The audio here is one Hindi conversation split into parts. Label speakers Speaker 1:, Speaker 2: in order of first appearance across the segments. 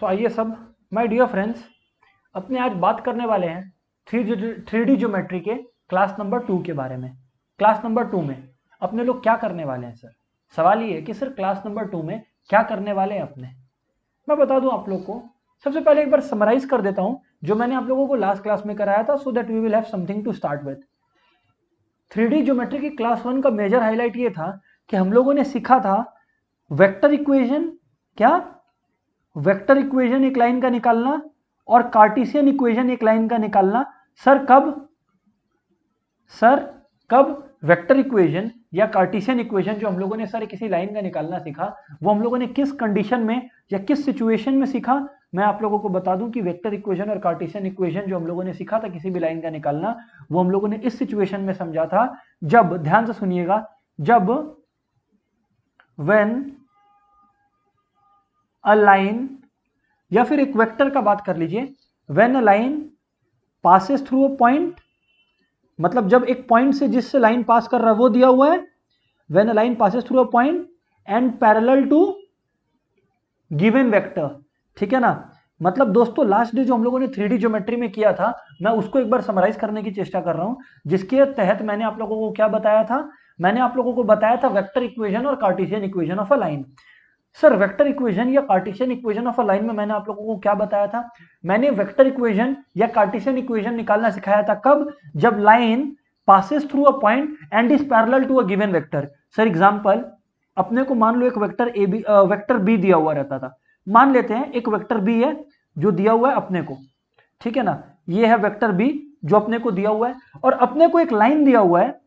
Speaker 1: सो आइए सब माय डियर फ्रेंड्स, अपने आज बात करने वाले हैं थ्री डी ज्योमेट्री के क्लास नंबर 2 के बारे में। क्लास नंबर 2 में अपने लोग क्या करने वाले हैं सर? सवाल ये है कि सर क्लास नंबर 2 में क्या करने वाले हैं अपने। मैं बता दूं आप लोग को, सबसे पहले एक बार समराइज कर देता हूं जो मैंने आप लोगों को लास्ट क्लास में कराया था, so that we will have something to start with. 3D geometry की क्लास 1 का मेजर हाईलाइट ये था कि हम लोगों ने सीखा था वेक्टर इक्वेशन। क्या? वेक्टर इक्वेशन एक लाइन का निकालना और कार्टेशियन इक्वेशन एक लाइन का निकालना। सर कब वेक्टर इक्वेशन या कार्टेशियन इक्वेशन जो हम लोगों ने सर किसी लाइन का निकालना सीखा, वो हम लोगों ने किस कंडीशन में या किस सिचुएशन में सीखा? मैं आप लोगों को बता दूं कि वेक्टर इक्वेशन और कार्टेशियन इक्वेशन जो हम लोगों ने सीखा था किसी भी लाइन का निकालना, वो हम लोगों ने इस सिचुएशन में समझा था जब, ध्यान से सुनिएगा, जब व्हेन अ लाइन, या फिर एक वेक्टर का बात कर लीजिए, when a line passes through a point, मतलब जब एक पॉइंट से जिससे लाइन पास कर रहा है वो दिया हुआ है, when a line passes through a point and parallel to given vector. ठीक है ना? मतलब दोस्तों लास्ट डे जो हम लोगों ने 3D ज्योमेट्री में किया था, मैं उसको एक बार समराइज करने की चेष्टा कर रहा हूं, जिसके तहत मैंने आप लोगों को क्या बताया था? मैंने आप लोगों को बताया था वेक्टर इक्वेशन और Cartesian equation of a line. Sir vector equation या Cartesian equation of a line में मैंने आप लोगों को क्या बताया था? मैंने वेक्टर इक्वेशन या कार्टेशियन इक्वेशन निकालना सिखाया था कब? जब line passes through a point and is parallel to a given vector. Sir example, अपने को मान लो एक वेक्टर बी दिया हुआ रहता था। मान लेते हैं एक वेक्टर बी है जो दिया हुआ है अपने को, ठीक है ना? ये है वेक्टर बी जो अपने को दिया हुआ है, और अपने को एक लाइन दिया हुआ है।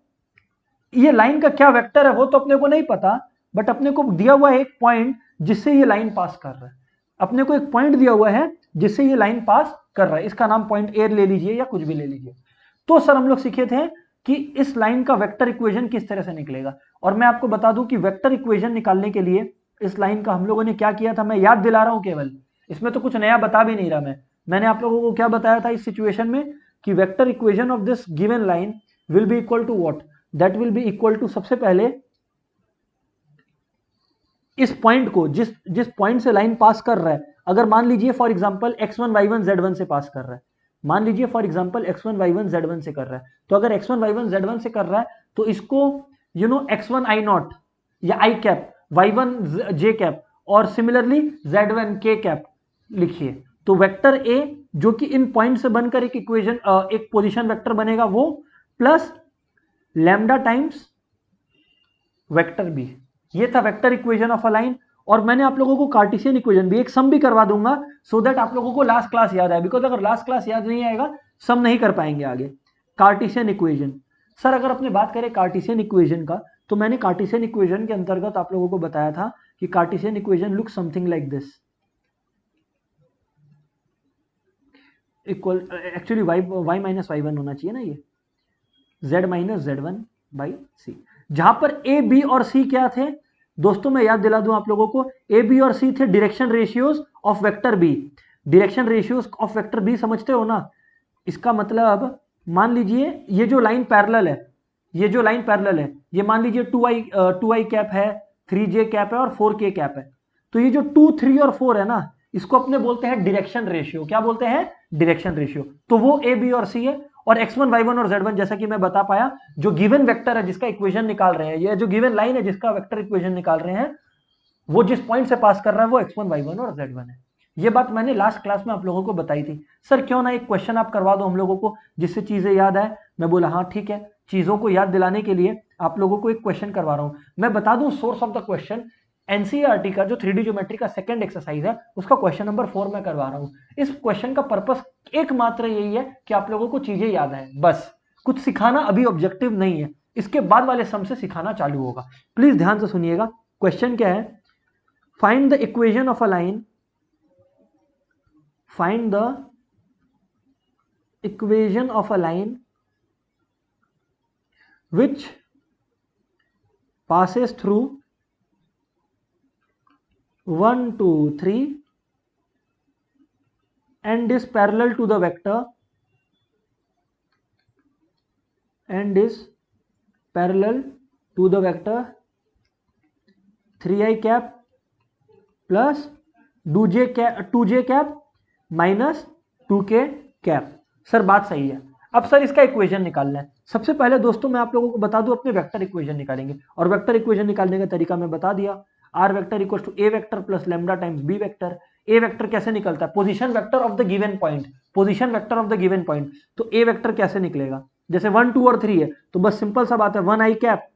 Speaker 1: ये लाइन का क्या वेक्टर है वो तो अपने को नहीं पता, बट अपने को दिया हुआ है एक पॉइंट जिससे ये लाइन पास कर रहा है। अपने को एक पॉइंट दिया हुआ है जिससे ये लाइन पास कर रहा है, इसका नाम पॉइंट ए ले लीजिए या कुछ भी ले लीजिए। तो सर हम लोग सीखे थे कि इस लाइन का वेक्टर इक्वेशन किस तरह से निकलेगा, और मैं आपको बता दूं कि वेक्टर इक्वेशन निकालने के लिए इस लाइन का हम लोगों ने क्या किया था, मैं याद दिला रहा हूं केवल, इसमें तो कुछ नया बता भी नहीं रहा मैंने आप लोगों को क्या बताया था इस सिचुएशन में कि vector equation of this given line will be equal to what? That will be equal to, सबसे पहले इस पॉइंट को, जिस जिस पॉइंट से लाइन पास कर रहा है, अगर मान लीजिए for example x1 y1 z1 से पास कर रहा है, मान लीजिए for example x1 y1 z1 से कर रहा है, तो अगर x1 y1 z1 से कर रहा है तो इसको x1 i नॉट या i cap, y1 j cap और सिमिलरली z1 k कैप लिखिए। तो वेक्टर a जो कि इन पॉइंट से बनकर एक इक्वेशन, एक पोजीशन वेक्टर बनेगा वो, plus lambda times vector B. ये था vector equation of a line. और मैंने आप लोगों को कार्टेशियन इक्वेशन भी एक सम भी करवा दूंगा, सो दैट आप लोगों को लास्ट क्लास याद आए, बिकॉज अगर लास्ट क्लास याद नहीं आएगा सम नहीं कर पाएंगे आगे। कार्टेशियन इक्वेशन, सर अगर अपने बात करें कार्टेशियन इक्वेशन का, तो मैंने कार्टेशियन इक्वेशन के अंतर्गत आप लोगों को बताया था कि Cartesian equation look something like this, equal, actually y minus y1 होना चाहिए ना, ये z माइनस z1 बाई सी, जहां पर ए बी और सी क्या थे दोस्तों? मैं याद दिला दूं आप लोगों को, ए बी और सी थे direction ratios of vector B. Direction ratios of vector B समझते हो ना? इसका मतलब मान लीजिए ये जो लाइन पैरेलल है, ये जो लाइन पैरेलल है, ये मान लीजिए 2i कैप है, 3j कैप है और 4k कैप है। तो ये जो 2, 3 और 4 है ना, इसको अपने बोलते हैं डायरेक्शन रेशियो। क्या बोलते हैं? Direction ratio. तो वो ए बी और सी है, और x1 y1 और z1 जैसा कि मैं बता पाया, जो गिवन वेक्टर है जिसका इक्वेशन निकाल रहे हैं, ये जो गिवन लाइन है जिसका वेक्टर इक्वेशन निकाल रहे हैं, वो जिस पॉइंट से पास कर रहा है वो x1 y1 और z1 है। ये बात मैंने लास्ट क्लास में आप लोगों को बताई थी। सर क्यों ना एक क्वेश्चन आप करवा दो हम लोगों को जिससे चीजें याद आए। मैं बोला हाँ ठीक है, चीजों को याद दिलाने के लिए आप लोगों को एक क्वेश्चन करवा रहा हूं। मैं बता दूं source of the question, NCERT का जो 3D ज्योमेट्री का सेकंड एक्सरसाइज है उसका क्वेश्चन नंबर 4 मैं करवा रहा हूं। इस क्वेश्चन का पर्पस एकमात्र यही है कि आप लोगों को चीजें याद आए, बस। कुछ सिखाना अभी ऑब्जेक्टिव नहीं है, इसके बाद वाले सम से सिखाना चालू होगा। प्लीज ध्यान से सुनिएगा। क्वेश्चन क्या है? Find the equation of a line, find the equation of a line which passes through 1 2 3 and is parallel to the vector, and is parallel to the vector 3i cap plus two J cap minus 2k cap. Sir बात सही है। अब सर इसका इक्वेशन निकालना है। सबसे पहले दोस्तों मैं आप लोगों को बता दूं, अपने वेक्टर इक्वेशन निकालेंगे, और वेक्टर इक्वेशन निकालने का तरीका मैं बता दिया। R vector equal to A vector plus lambda times B vector. A vector कैसे निकलता है? Position vector of the given point, position vector of the given point. तो ए वेक्टर कैसे निकलेगा? जैसे 1 2 और 3 है तो बस सिंपल सा बात है, 1 आई कैप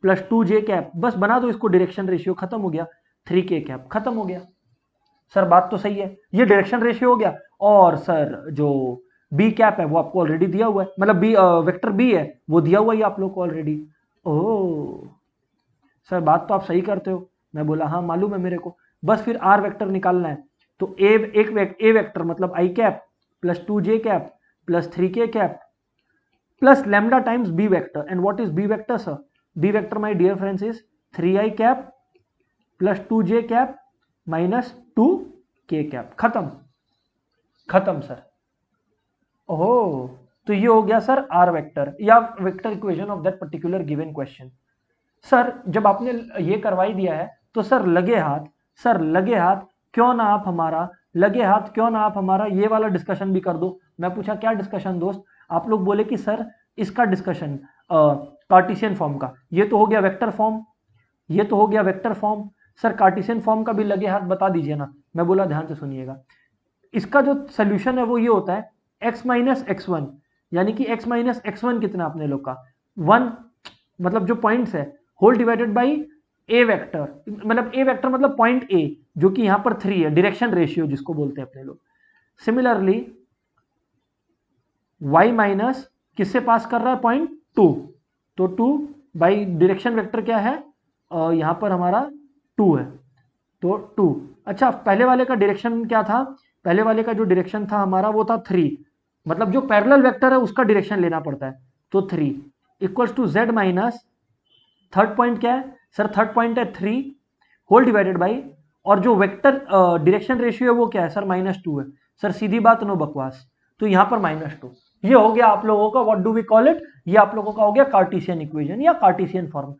Speaker 1: प्लस 2j कैप, बस बना दो इसको, डायरेक्शन रेशियो खत्म हो गया, 3k कैप खत्म हो गया। सर बात तो सही है, ये डायरेक्शन रेशियो हो गया। और सर जो बी कैप है वो आपको ऑलरेडी दिया हुआ है, मतलब बी वेक्टर बी है वो दिया हुआ है आप लोग को ऑलरेडी। ओह सर बात तो आप सही करते हो। मैं बोला हाँ मालूम है मेरे को। बस फिर आर वेक्टर निकालना है। तो ए वेक्टर मतलब i cap plus 2j cap plus 3k cap plus lambda times B vector. And what is b vector sir? B vector my dear friends is 3i cap plus 2j cap minus 2k cap. खत्म खत्म सर। ओह तो ये हो गया सर आर वेक्टर या vector equation of that particular given question. Sir जब आपने ये करवाई दिया है तो सर लगे हाथ, सर लगे हाथ क्यों ना आप हमारा, लगे हाथ क्यों ना आप हमारा ये वाला डिस्कशन भी कर दो। मैं पूछा क्या डिस्कशन दोस्त? आप लोग बोले कि सर इसका डिस्कशन कार्टेशियन फॉर्म का। ये तो हो गया वेक्टर फॉर्म, ये तो हो गया vector form. Sir Cartesian form का भी लगे हाथ बता दीजिए ना। मैं बोला ध्यान से सुनिएगा, इसका जो सोल्यूशन है वो ये होता है x माइनस x1, यानी कि x माइनस x1 कितना अपने लोग का 1, मतलब जो पॉइंट्स है whole divided by A vector, मतलब ए वेक्टर मतलब पॉइंट ए जो कि यहां पर 3 है, डायरेक्शन रेशियो जिसको बोलते हैं अपने लोग। सिमिलरली y माइनस किससे पास कर रहा है? पॉइंट 2, तो 2 बाई डायरेक्शन वेक्टर क्या है? यहां पर हमारा 2 है तो 2। अच्छा पहले वाले का डायरेक्शन क्या था? पहले वाले का जो डायरेक्शन था हमारा वो था 3, मतलब जो पैरेलल वेक्टर है उसका डायरेक्शन लेना पड़ता है। तो 3 equals to z minus third point क्या है सर? थर्ड पॉइंट है 3 होल डिवाइडेड बाई, और जो वेक्टर डायरेक्शन रेशियो है वो क्या है सर? -2 है। सर सीधी बात, नो बकवास। तो यहां पर -2, ये हो गया आप लोगों का what do we call it, ये आप लोगों का हो गया कार्टेशियन इक्वेशन या कार्टेशियन फॉर्म।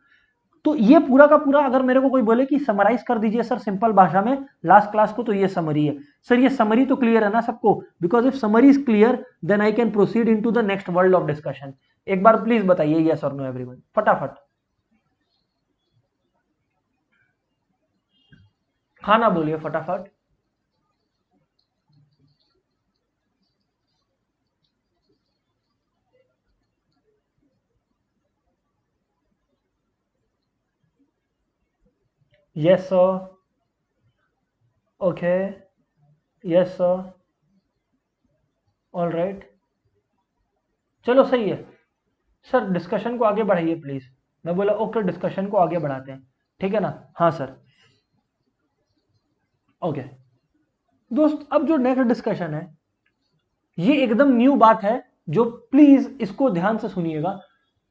Speaker 1: तो ये पूरा का पूरा अगर मेरे को कोई बोले कि समराइज कर दीजिए सर सिंपल भाषा में लास्ट क्लास को, तो ये समरी है। सर ये समरी तो क्लियर है ना सबको? Because if summary is clear then I can proceed into the next world of discussion. एक बार प्लीज बताइए यस और नो एवरीवन, फटाफट। हाँ ना बोलिए फटाफट। Yes sir, okay, yes sir, all right, चलो सही है। सर डिस्कशन को आगे बढ़ाइए प्लीज। मैं बोला ओके डिस्कशन को आगे बढ़ाते हैं, ठीक है ना? हाँ सर, ओके। दोस्त अब जो नेक्स्ट डिस्कशन है ये एकदम न्यू बात है, जो प्लीज इसको ध्यान से सुनिएगा।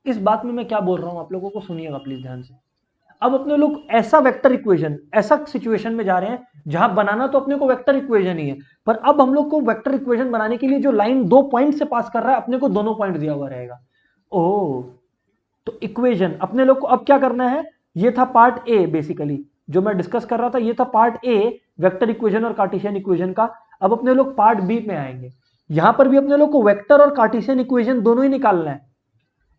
Speaker 1: इस बात में मैं क्या बोल रहा हूं आप लोगों को सुनिएगा प्लीज ध्यान से। अब अपने लोग ऐसा वेक्टर इक्वेशन, ऐसा सिचुएशन में जा रहे हैं जहां बनाना तो अपने को वेक्टर इक्वेशन ही है, पर अब हम लोग को वेक्टर इक्वेशन बनाने के लिए जो लाइन 2 पॉइंट से पास कर रहा है अपने को दोनों पॉइंट दिया हुआ रहेगा। ओह तो इक्वेशन अपने लोग को अब क्या करना है? ये था पार्ट ए, बेसिकली जो मैं डिस्कस कर रहा था ये था पार्ट ए, वेक्टर इक्वेशन और कार्टेशियन इक्वेशन का। अब अपने लोग पार्ट बी में आएंगे। यहां पर भी अपने लोग को वेक्टर और कार्टेशियन इक्वेशन दोनों ही निकालना है।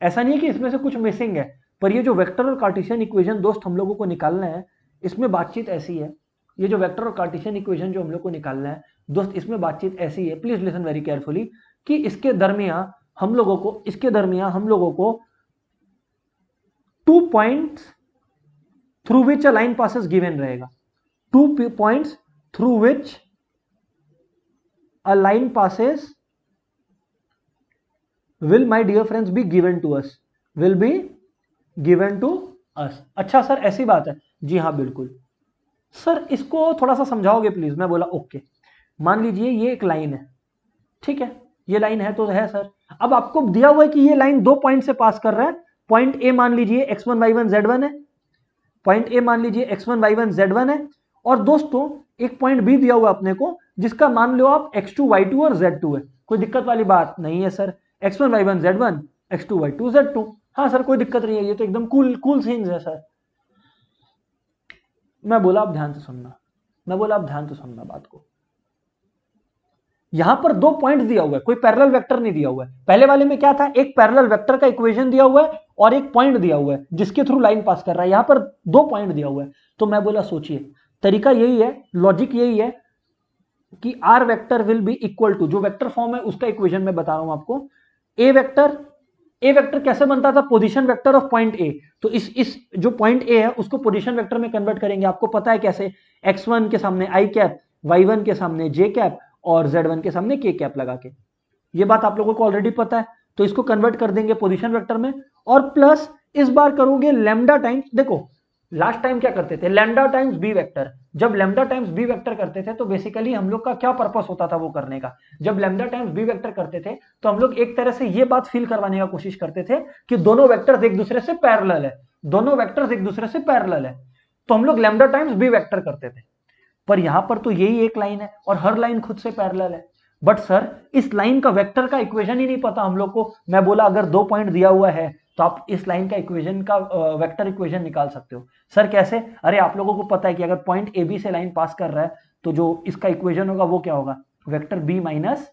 Speaker 1: ऐसा नहीं है कि इसमें से कुछ मिसिंग है, पर ये जो वेक्टर और कार्टेशियन इक्वेशन दोस्त हम लोगों को निकालना है, इसमें बातचीत ऐसी है। ये जो वेक्टर और कार्टेशियन इक्वेशन जो हम लोग को निकालना है दोस्त, इसमें बातचीत ऐसी है, प्लीज लिसन वेरी केयरफुली, कि इसके दरमियान हम लोगों को 2 points through which a line passes given रहेगा। 2 points through which a line passes will my dear friends be given to us, will be given to us। अच्छा सर ऐसी बात है? जी हाँ बिल्कुल। सर इसको थोड़ा सा समझाओगे प्लीज? मैं बोला ओके। मान लीजिए ये एक लाइन है, ठीक है, ये लाइन है तो है सर। अब आपको दिया हुआ है कि ये लाइन 2 पॉइंट से पास कर रहा है। पॉइंट ए मान लीजिए x1 y1 z1 है, पॉइंट ए मान लीजिए x1 y1 z1 है, और दोस्तों एक पॉइंट बी दिया हुआ अपने को जिसका मान लो आप x2 y2 और z2 है। कोई दिक्कत वाली बात नहीं है sir, x1 y1 z1, x2 y2 z2। हाँ सर कोई दिक्कत नहीं है, ये तो एकदम कूल थिंग्स है सर। मैं बोला आप ध्यान से सुनना। मैं बोला आप ध्यान से सुनना बात को। यहां पर 2 पॉइंट दिया हुआ है, कोई पैरेलल वेक्टर नहीं दिया हुआ है। पहले वाले में क्या था, एक पैरेलल वेक्टर का इक्वेशन दिया हुआ है और एक पॉइंट दिया हुआ है जिसके थ्रू लाइन पास कर रहा है। यहां पर 2 पॉइंट दिया हुआ है। तो मैं बोला सोचिए, तरीका यही है, लॉजिक यही है कि R vector will be equal to, जो वेक्टर फॉर्म है उसका इक्वेशन मैं बता रहा हूं आपको, ए वेक्टर कैसे बनता था, पोजीशन वेक्टर ऑफ पॉइंट ए। तो इस जो पॉइंट ए है उसको पोजीशन वेक्टर में कन्वर्ट करेंगे। आपको पता है कैसे, x1 के सामने आई कैप, y1 के सामने जे कैप और z1 के सामने के कैप लगा के। ये बात आप लोगों को ऑलरेडी पता है। तो इसको कन्वर्ट कर देंगे पोजीशन वेक्टर में, और प्लस इस बार करोगे लैम्डा टाइम्स, देखो लास्ट टाइम क्या करते थे, लैम्डा टाइम्स बी वेक्टर। जब लैम्डा टाइम्स बी वेक्टर करते थे तो बेसिकली हम लोग का क्या पर्पस होता था वो करने का, जब लैम्डा टाइम्स बी वेक्टर करते थे तो हम लोग एक तरह से ये बात फील करवाने का कोशिश करते थे कि दोनों वेक्टर्स एक दूसरे से पैरेलल है, दोनों वेक्टर्स एक दूसरे से पैरेलल है। तो हम लोग लैम्डा टाइम्स बी वेक्टर करते थे। पर यहां पर तो यही एक लाइन है और हर लाइन खुद से पैरेलल है। बट सर इस लाइन का वेक्टर का इक्वेशन ही नहीं पता हम लोग को। मैं बोला अगर 2 पॉइंट दिया हुआ है तो आप इस लाइन का इक्वेशन का वेक्टर इक्वेशन निकाल सकते हो। सर कैसे, अरे आप लोगों को पता है कि अगर पॉइंट ए बी से लाइन पास कर रहा है तो जो इसका इक्वेशन होगा वो क्या होगा, vector B minus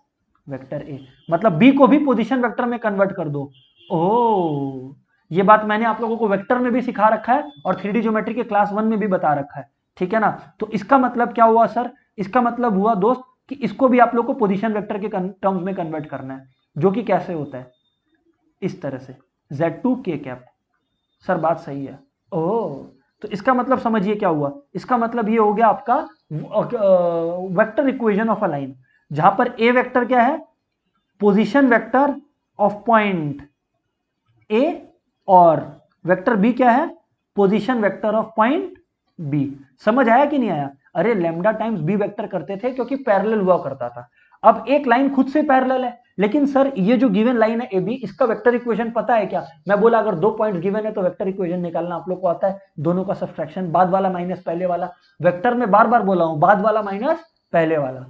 Speaker 1: vector A. मतलब बी को भी पोजीशन वेक्टर में कन्वर्ट कर दो। ओह, ये बात मैंने आप लोगों को वेक्टर में भी सिखा रखा है और 3D ज्योमेट्री के क्लास 1 में भी बता रखा है, ठीक है ना। तो इसका मतलब क्या हुआ सर, इसका मतलब हुआ दोस्त कि इसको भी आप लोग को पोजीशन वेक्टर के टर्म्स में कन्वर्ट करना है, जो कि कैसे होता है, इस तरह से z2 k कैप। सर बात सही है। ओह, तो इसका मतलब समझिए क्या हुआ, इसका मतलब ये हो गया आपका vector equation of a line, जहां पर ए वेक्टर क्या है, position vector of point A, और वेक्टर बी क्या है, position vector of point B. समझ आया कि नहीं आया। अरे लैम्डा टाइम्स बी वेक्टर करते थे क्योंकि पैरेलल हुआ करता था। अब एक लाइन खुद से पैरेलल है, लेकिन सर ये जो गिवन लाइन है ए बी, इसका वेक्टर इक्वेशन पता है क्या। मैं बोला अगर 2 पॉइंट गिवन है तो वेक्टर इक्वेशन निकालना आप लोग को आता है, दोनों का सब्सट्रैक्शन, बाद वाला माइनस पहले वाला। वेक्टर में बार बार बोला हूं, बाद वाला माइनस पहले वाला,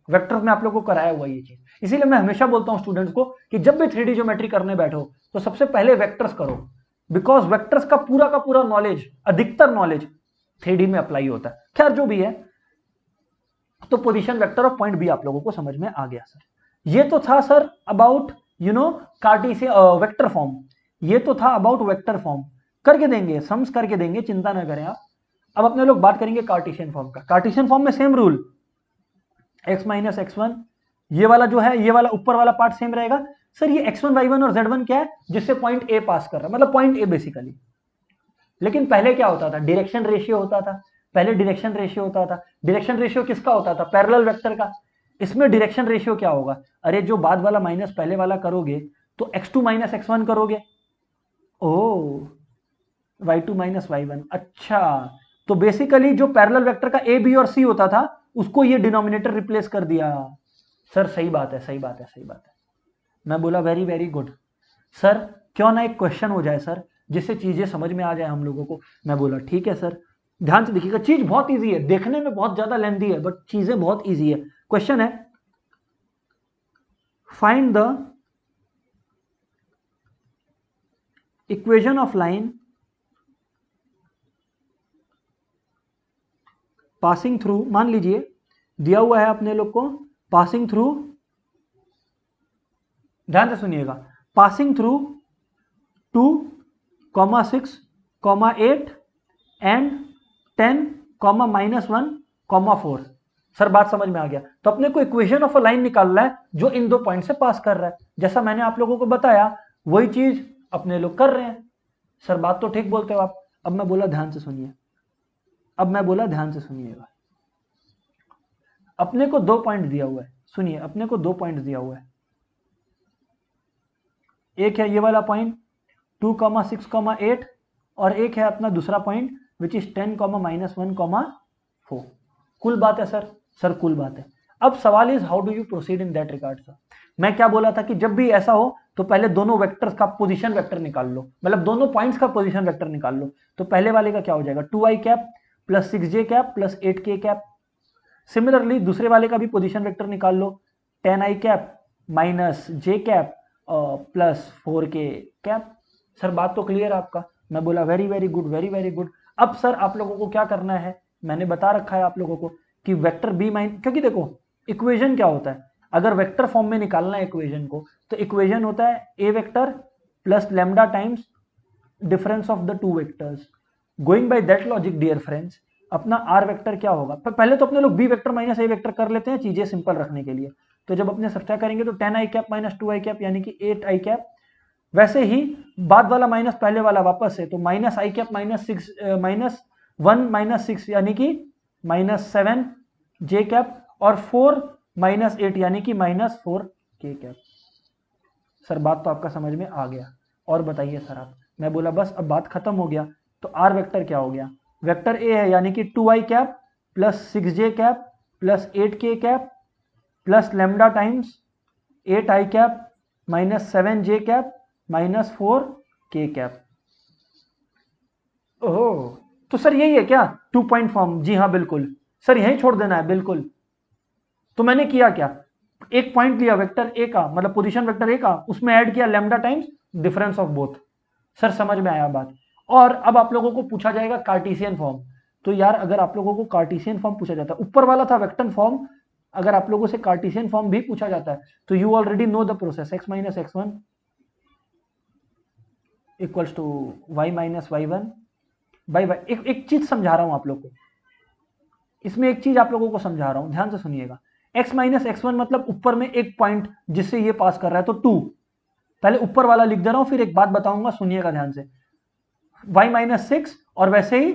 Speaker 1: वेक्टर में आप लोग को कराया हुआ ये चीज। इसीलिए मैं हमेशा बोलता हूं स्टूडेंट्स को कि जब भी 3D ज्योमेट्री करने बैठो तो सबसे पहले वेक्टर्स करो, बिकॉज वेक्टर्स का पूरा नॉलेज, अधिकतर नॉलेज 3D में अप्लाई होता है। खैर जो भी है, तो पोजीशन वेक्टर ऑफ पॉइंट भी आप लोगों को समझ में आ गया सर। ये तो था sir about Cartesian vector form, ये तो था अबाउट वेक्टर फॉर्म। करके देंगे, सम्स करके देंगे, चिंता ना करें आप। अब अपने लोग बात करेंगे कार्टेशियन फॉर्म का। कार्टेशियन फॉर्म में same rule, x minus x1, ये वाला जो है, ये वाला ऊपर वाला पार्ट सेम रहेगा। सर ये x1 y1 और z1 क्या है, जिससे पॉइंट ए पास कर रहा है, मतलब पॉइंट ए बेसिकली। लेकिन पहले क्या होता था, डायरेक्शन रेशियो होता था। पहले डायरेक्शन रेशियो होता था। डायरेक्शन रेशियो किसका होता था, पैरेलल वेक्टर का। इसमें डायरेक्शन रेशियो क्या होगा, अरे जो बाद वाला माइनस पहले वाला करोगे तो x2 माइनस x1 करोगे, ओ y2 माइनस y1। अच्छा, तो बेसिकली जो पैरेलल वेक्टर का ए बी और सी होता था उसको ये डिनोमिनेटर रिप्लेस कर दिया। सर सही बात है, सही बात है, सही बात है। मैं बोला वेरी वेरी गुड। सर क्यों ना एक क्वेश्चन हो जाए सर, जिससे चीजें समझ में आ जाए हम लोगों को। मैं बोला ठीक है सर, ध्यान से देखिएगा, चीज बहुत इजी है, देखने में बहुत ज्यादा लेंथी है बट चीजें बहुत इजी है। क्वेश्चन है, find the equation of line passing through, मान लीजिए दिया हुआ है अपने लोग को पासिंग थ्रू, ध्यान से सुनिएगा, पासिंग थ्रू 2, 6, 8 एंड 10, -1, 4। सर बात समझ में आ गया। तो अपने को इक्वेशन ऑफ अ लाइन निकालना है जो इन 2 पॉइंट से पास कर रहा है। जैसा मैंने आप लोगों को बताया वही चीज अपने लोग कर रहे हैं। सर बात तो ठीक बोलते हो आप। अब मैं बोला ध्यान से सुनिए, अब मैं बोला ध्यान से सुनिएगा। अपने को 2 पॉइंट दिया हुआ है, सुनिए, अपने को 2 पॉइंट दिया हुआ है। एक है ये वाला पॉइंट 2, 6, 8 और एक है अपना दूसरा पॉइंट विच इज 10, -1, 4। कुल बात है सर, सर कुल बात है। अब सवाल is how do you proceed in that regard sir. मैं क्या बोला था कि जब भी ऐसा हो तो पहले दोनों वेक्टर्स का पोजीशन वेक्टर निकाल लो, मतलब दोनों पॉइंट्स का पोजीशन वेक्टर निकाल लो। तो पहले वाले का क्या हो जाएगा, 2i cap plus 6j cap plus 8k cap. Similarly दूसरे वाले का भी पोजीशन वेक्टर निकाल लो, 10i cap minus j cap plus 4k cap. Sir बात तो क्लियर आपका। मैं बोला very very good, very very good. अब सर आप लोगों को क्या करना है, मैंने बता रखा है आप लोगों को कि वेक्टर बी माइन, क्योंकि देखो इक्वेशन क्या होता है, अगर वेक्टर फॉर्म में निकालना है इक्वेशन को, तो इक्वेशन होता है A vector plus lambda times difference of the two vectors. Going by that logic dear friends, अपना आर वेक्टर क्या होगा, पहले तो अपने लोग B vector minus A vector कर लेते हैं चीजें सिंपल रखने के लिए। तो जब अपने सब्सट्रैक्ट करेंगे तो 10 आई कैप माइनस 2 आई कैप यानी कि 8 आई कैप, वैसे ही बाद वाला माइनस पहले वाला वापस है, तो माइनस आई कैप माइनस 6 माइनस 1 माइनस 6 यानी कि माइनस 7 जे कैप, और 4 माइनस 8 यानी कि माइनस 4 के कैप। सर बात तो आपका समझ में आ गया, और बताइए सर आप। मैं बोला बस अब बात खत्म हो गया। तो आर वेक्टर क्या हो गया, वेक्टर ए है यानी कि 2 आई कैप प्लस 6 जे कैप प्लस 8 के कैप प्लस लैम्डा टाइम्स 8 आई कैप माइनस 7 जे कैप माइनस 4 के कैप। ओह, तो सर यही है क्या 2 पॉइंट फॉर्म? जी हाँ बिल्कुल सर, यही छोड़ देना है बिल्कुल। तो मैंने किया क्या, एक पॉइंट लिया वेक्टर ए का, मतलब पोजीशन वेक्टर ए का, उसमें ऐड किया lambda times difference of both. Sir समझ में आया बात। और अब आप लोगों को पूछा जाएगा कार्टेशियन फॉर्म। तो यार अगर आप लोगों को कार्टेशियन फॉर्म पूछा जाता है, ऊपर वाला था वेक्टर फॉर्म, अगर आप लोगों से कार्टेशियन फॉर्म भी पूछा जाता है तो you already know the process, x minus x1 equals to y minus y1 by Y. एक चीज समझा रहा हूं आप लोग को, इसमें एक चीज आप लोगों को समझा रहा हूं, ध्यान से सुनिएगा। x माइनस x1 मतलब ऊपर में एक पॉइंट जिससे ये पास कर रहा है, तो 2, पहले ऊपर वाला लिख दे रहा हूं, फिर एक बात बताऊंगा, सुनिएगा ध्यान से। y माइनस 6 और वैसे ही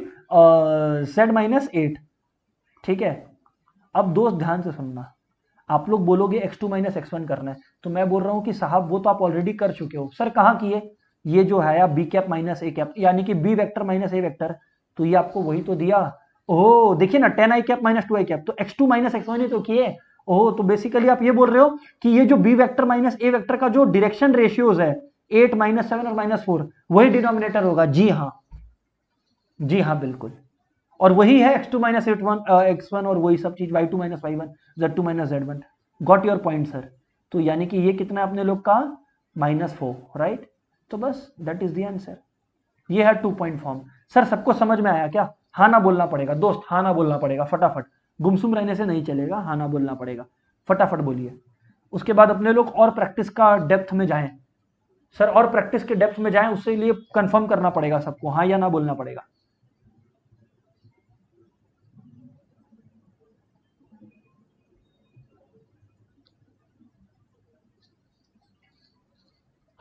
Speaker 1: z माइनस 8, ठीक है। अब दोस्त ध्यान से सुनना, आप लोग बोलोगे x2 माइनस x1 करना है, तो मैं बोल रहा हूं कि साहब वो तो आप ऑलरेडी कर चुके हो। सर कहां किए, ये जो है आप B cap minus A cap यानी कि B vector minus A vector, तो ये आपको वही तो दिया। ओह देखिए ना 10 आई कैप माइनस 2 आई कैप, तो x2 माइनस x1 ही तो किए। ओह तो बेसिकली आप ये बोल रहे हो कि ये जो B vector minus A vector का जो डायरेक्शन रेशियोज है 8 माइनस 7 और माइनस 4, वही डिनोमिनेटर होगा। जी हाँ, जी हाँ बिल्कुल, और वही है x2 माइनस x1 और वही सब चीज y2 minus y1 z2 minus z1। Got your point sir. तो यानी कि ये कितना अपने लोग का -4, राइट। तो बस दैट इज द आंसर, ये है 2 पॉइंट फॉर्म। सर सबको समझ में आया क्या? हाँ ना बोलना पड़ेगा दोस्त, हाँ ना बोलना पड़ेगा फटाफट, गुमसुम रहने से नहीं चलेगा, हाँ ना बोलना पड़ेगा, फटाफट बोलिए। उसके बाद अपने लोग और प्रैक्टिस का डेप्थ में जाएं। सर और प्रैक्टिस के डेप्थ में जाएं, उससे लिए कंफर्म करना पड़ेगा सबको, हाँ या ना बोलना पड़ेगा।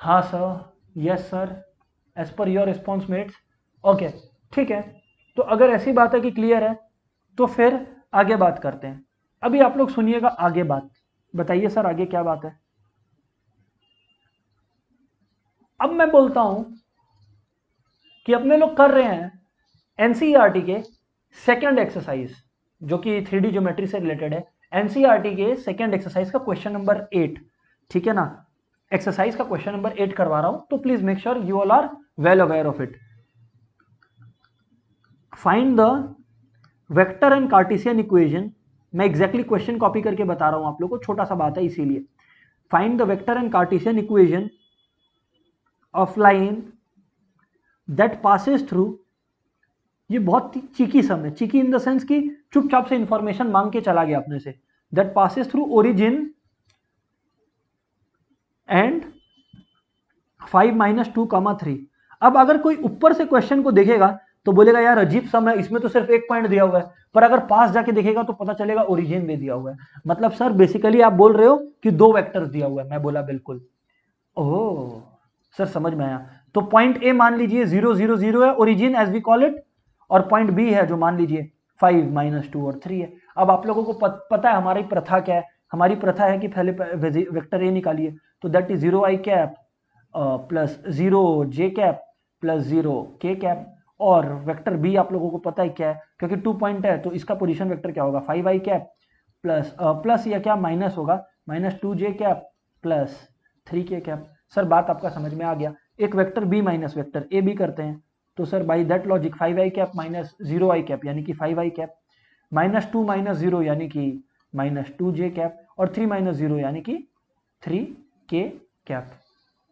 Speaker 1: हाँ sir, yes sir, as per your response mates. Okay ठीक है, तो अगर ऐसी बात है कि क्लियर है तो फिर आगे बात करते हैं। अभी आप लोग सुनिएगा आगे बात, बताइए सर आगे क्या बात है। अब मैं बोलता हूं कि अपने लोग कर रहे हैं एनसीईआरटी के सेकंड एक्सरसाइज, जो कि 3D ज्योमेट्री से रिलेटेड है। एनसीईआरटी के सेकंड एक्सरसाइज का क्वेश्चन नंबर 8, ठीक है ना। एक्सरसाइज का क्वेश्चन नंबर 8 करवा रहा हूं, तो please make sure you all are well aware of it. Find the vector and Cartesian equation. मैं एग्जैक्टली क्वेश्चन कॉपी करके बता रहा हूं आप लोगों को, छोटा सा बात है इसीलिए। Find the vector and Cartesian equation of line that passes through, ये बहुत चीकी सम है, चीकी इन द सेंस कि चुपचाप से इंफॉर्मेशन मांग के चला गया अपने से। That passes through origin and 5 minus 2, 3। अब अगर कोई ऊपर से क्वेश्चन को देखेगा तो बोलेगा यार अजीब सम है, इसमें तो सिर्फ एक पॉइंट दिया हुआ है, पर अगर पास जाके देखेगा तो पता चलेगा ओरिजिन भी दिया हुआ है। मतलब सर बेसिकली आप बोल रहे हो कि 2 वेक्टर्स दिया हुआ है। मैं बोला बिल्कुल। ओह सर समझ में आया। तो पॉइंट ए मान लीजिए 0 0 0 है, origin as we call it, और पॉइंट बी है जो मान लीजिए 5 माइनस 2 और 3 है। अब आप लोगों को पता है हमारी प्रथा क्या है, हमारी प्रथा है कि पहले वेक्टर ए निकालिए, तो that is 0 I cap plus 0 J cap plus 0 के कैप, और वेक्टर बी आप लोगों को पता है क्या है, क्योंकि 2 पॉइंट है तो इसका पोजीशन वेक्टर क्या होगा 5 आई कैप प्लस या क्या माइनस होगा -2 जे कैप प्लस 3 के कैप। सर बात आपका समझ में आ गया। एक vector B minus vector A भी करते हैं, तो sir by that logic 5 I cap minus 0 I cap यानी कि 5 आई कैप, -2 माइनस 0 यानी कि -2 जे कैप, और 3 माइनस 0 यानी कि 3 के कैप।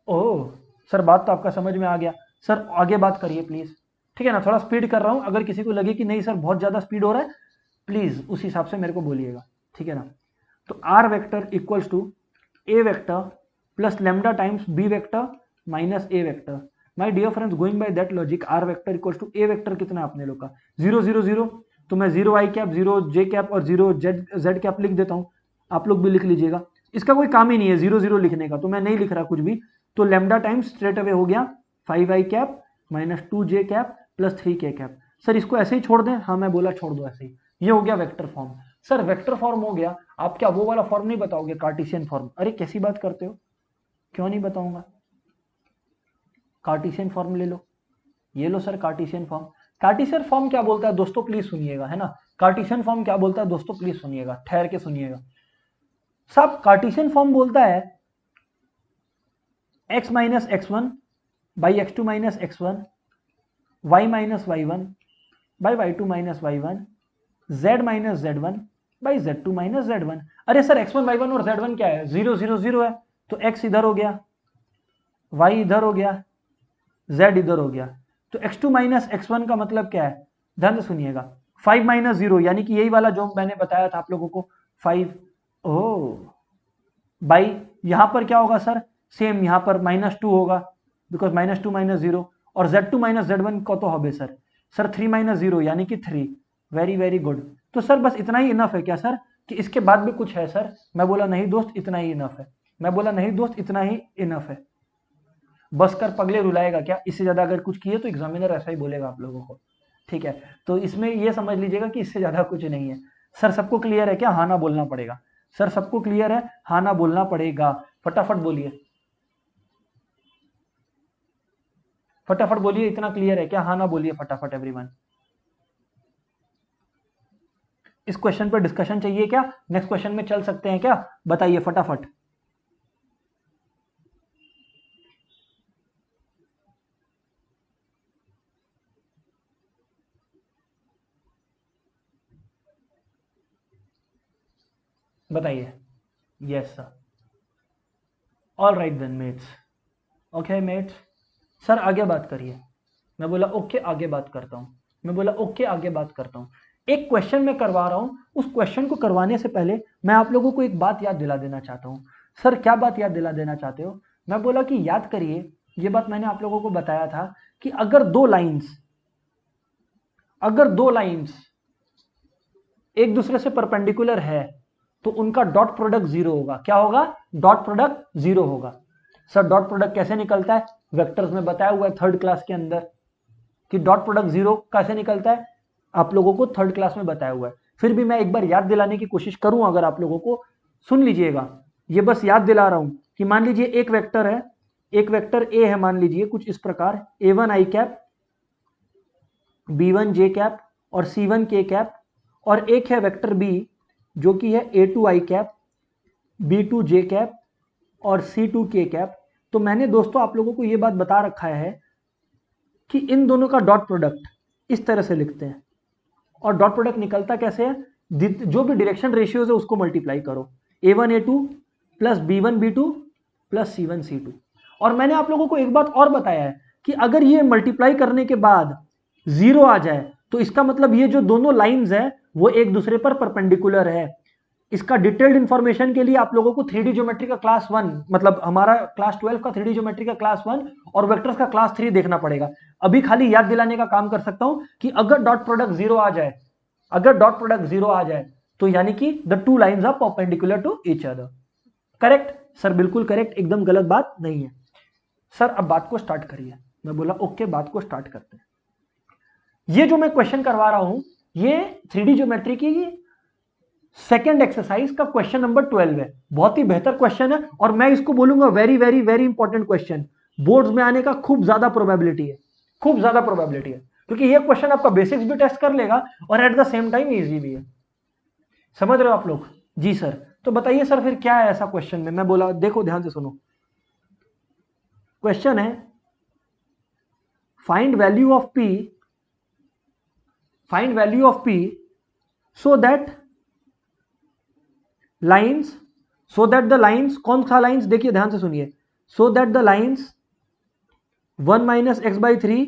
Speaker 1: ओह सर बात तो आपका समझ में आ गया। सर आगे बात करिए प्लीज। ठीक है ना, थोड़ा स्पीड कर रहा हूं, अगर किसी को लगे कि नहीं सर बहुत ज्यादा स्पीड हो रहा है, प्लीज उस हिसाब से मेरे को बोलिएगा, ठीक है ना। तो R vector equals to A vector plus lambda times B vector minus A vector. My dear friends, going by that logic, R vector equals to A vector कितना है अपने लोग का 0 0 0, तो मैं 0 आई कैप 0 जे कैप और 0 जेड कैप लिख देता हूं, आप लोग भी लिख लीजिएगा। इसका कोई काम ही नहीं है 0 0 लिखने का, तो मैं नहीं लिख रहा कुछ भी। तो लेमडा टाइम्स स्ट्रेट अवे हो गया 5 I cap minus 2 J cap plus 3 के कैप। सर इसको ऐसे ही छोड़ दें, हाँ मैं बोला छोड़ दो ऐसे ही, ये हो गया vector form. Sir vector form हो गया, आप क्या वो वाला फॉर्म नहीं बताओगे कार्टेशियन फॉर्म? अरे कैसी बात करते हो, क्यों नहीं बताऊंगा, कार्टेशियन फॉर्म ले लो, ये लो sir Cartesian form. Cartesian form क्या बोलता है दोस्तों प्लीज सुनिएगा, है ना, कार्टेशियन फॉर्म क्या बोलता है दोस्तों प्लीज सुनिएगा, ठहर के सुनिएगा। सब कार्टेशियन फॉर्म बोलता है x minus x1 by x2 minus x1, y minus y1 by y2 minus y1, z minus z1 by z2 minus z1। अरे सर x1 y1 और z1 क्या है, 0 0 0 है, तो x इधर हो गया, y इधर हो गया, z इधर हो गया, तो x2 माइनस x1 का मतलब क्या है, ध्यान से सुनिएगा, 5 माइनस 0 यानी कि यही वाला जो मैंने बताया था आप लोगों को 5, ओ बाई यहां पर क्या होगा सर, सेम यहां पर -2 होगा, बिकॉज -2 माइनस 0, और z2 माइनस z1 को तो होबे सर 3 माइनस 0 यानी कि 3, वेरी वेरी गुड। तो सर बस इतना ही इनफ है क्या सर, कि इसके बाद भी कुछ है सर? मैं बोला नहीं दोस्त इतना ही इनफ है, मैं बोला नहीं दोस्त इतना ही इनफ है। बस कर पगले रुलाएगा क्या, इससे ज्यादा अगर कुछ किए तो एग्जामिनर ऐसा ही बोलेगा आप लोगों को, ठीक है। तो इसमें ये समझ लीजिएगा कि इससे ज्यादा कुछ नहीं है। सर सबको क्लियर है क्या, हाँ ना बोलना पड़ेगा, सर सबको क्लियर है, हाँ ना बोलना पड़ेगा, फटाफट बोलिए, फटाफट बोलिए, इतना क्लियर है क्या, हाँ ना बोलिए फटाफट एवरीवन। इस क्वेश्चन पर डिस्कशन चाहिए क्या, नेक्स्ट क्वेश्चन में चल सकते हैं क्या, बताइए फटाफट। बताइए, yes sir, all right then mates, okay mates. Sir आगे बात करिए, मैं बोला ओके आगे बात करता हूं, मैं बोला ओके आगे बात करता हूं। एक क्वेश्चन मैं करवा रहा हूं, उस क्वेश्चन को करवाने से पहले मैं आप लोगों को एक बात याद दिला देना चाहता हूं। सर क्या बात याद दिला देना चाहते हो? मैं बोला कि याद करिए, ये बात मैंने आप लोगों को बताया था कि अगर दो लाइंस एक दूसरे से परपेंडिकुलर है तो उनका डॉट प्रोडक्ट जीरो होगा। क्या होगा? डॉट प्रोडक्ट जीरो होगा। सर डॉट प्रोडक्ट कैसे निकलता है? वेक्टर्स में बताया हुआ है थर्ड क्लास के अंदर कि डॉट प्रोडक्ट जीरो कैसे निकलता है, आप लोगों को थर्ड क्लास में बताया हुआ है। फिर भी मैं एक बार याद दिलाने की कोशिश करूं, अगर आप लोगों को, सुन लीजिएगा, ये बस याद दिला रहा हूं कि मान लीजिए एक वेक्टर है, एक वेक्टर ए है, मान लीजिए कुछ इस प्रकार, a1 आई कैप, b1 जे कैप और c1 के कैप, और एक है वेक्टर बी जो कि है a2 आई कैप, b2 जे कैप और c2 के कैप। तो मैंने दोस्तों आप लोगों को यह बात बता रखा है कि इन दोनों का डॉट प्रोडक्ट इस तरह से लिखते हैं, और डॉट प्रोडक्ट निकलता कैसे है, जो भी डायरेक्शन रेशियोज है उसको मल्टीप्लाई करो, a1 a2 plus b1 b2 plus c1 c2। और मैंने आप लोगों को एक बात और बताया है कि अगर ये मल्टीप्लाई करने के बाद जीरो आ जाए तो इसका मतलब ये जो दोनों लाइंस है वो एक दूसरे पर परपेंडिकुलर है। इसका डिटेल्ड इंफॉर्मेशन के लिए आप लोगों को 3D ज्योमेट्री का क्लास 1, मतलब हमारा क्लास 12 का 3D ज्योमेट्री का क्लास 1 और वेक्टर्स का क्लास 3 देखना पड़ेगा। अभी खाली याद दिलाने का काम कर सकता हूं कि अगर डॉट प्रोडक्ट जीरो आ जाए, अगर डॉट प्रोडक्ट जीरो आ जाए तो यानी कि the two lines are perpendicular to each other. Correct sir, बिल्कुल करेक्ट, एकदम गलत बात नहीं है। सर अब बात को स्टार्ट करिए, मैं बोला ओके बात को स्टार्ट करते हैं। ये जो मैं क्वेश्चन करवा रहा हूं ये 3D ज्योमेट्री की सेकेंड एक्सरसाइज का क्वेश्चन नंबर 12 है। बहुत ही बेहतर क्वेश्चन है और मैं इसको बोलूंगा very very very important question, boards में आने का खूब ज्यादा प्रोबेबिलिटी है, खूब ज्यादा प्रोबेबिलिटी है, क्योंकि ये क्वेश्चन आपका बेसिक्स भी टेस्ट कर लेगा और at the same time easy भी है। समझ रहे हो आप लोग? जी सर। तो बताइए सर फिर क्या है ऐसा क्वेश्चन में? मैं बोला देखो ध्यान से सुनो, क्वेश्चन है find value of p, find value of p so that lines, so that the lines, कौन सा लाइन्स देखिए ध्यान से सुनिए, so that the lines 1 minus x by 3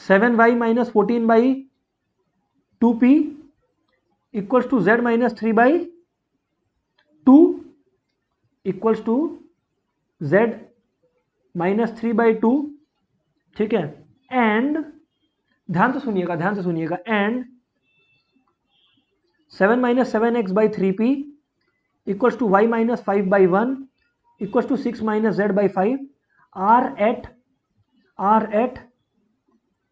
Speaker 1: 7y minus 14 by 2p equals to z minus 3 by 2 equals to z minus 3 by 2, ठीक है। एंड ध्यान से सुनिएगा, and 7 minus 7x by 3p equals to y minus 5 by 1 equals to 6 minus z by 5 are at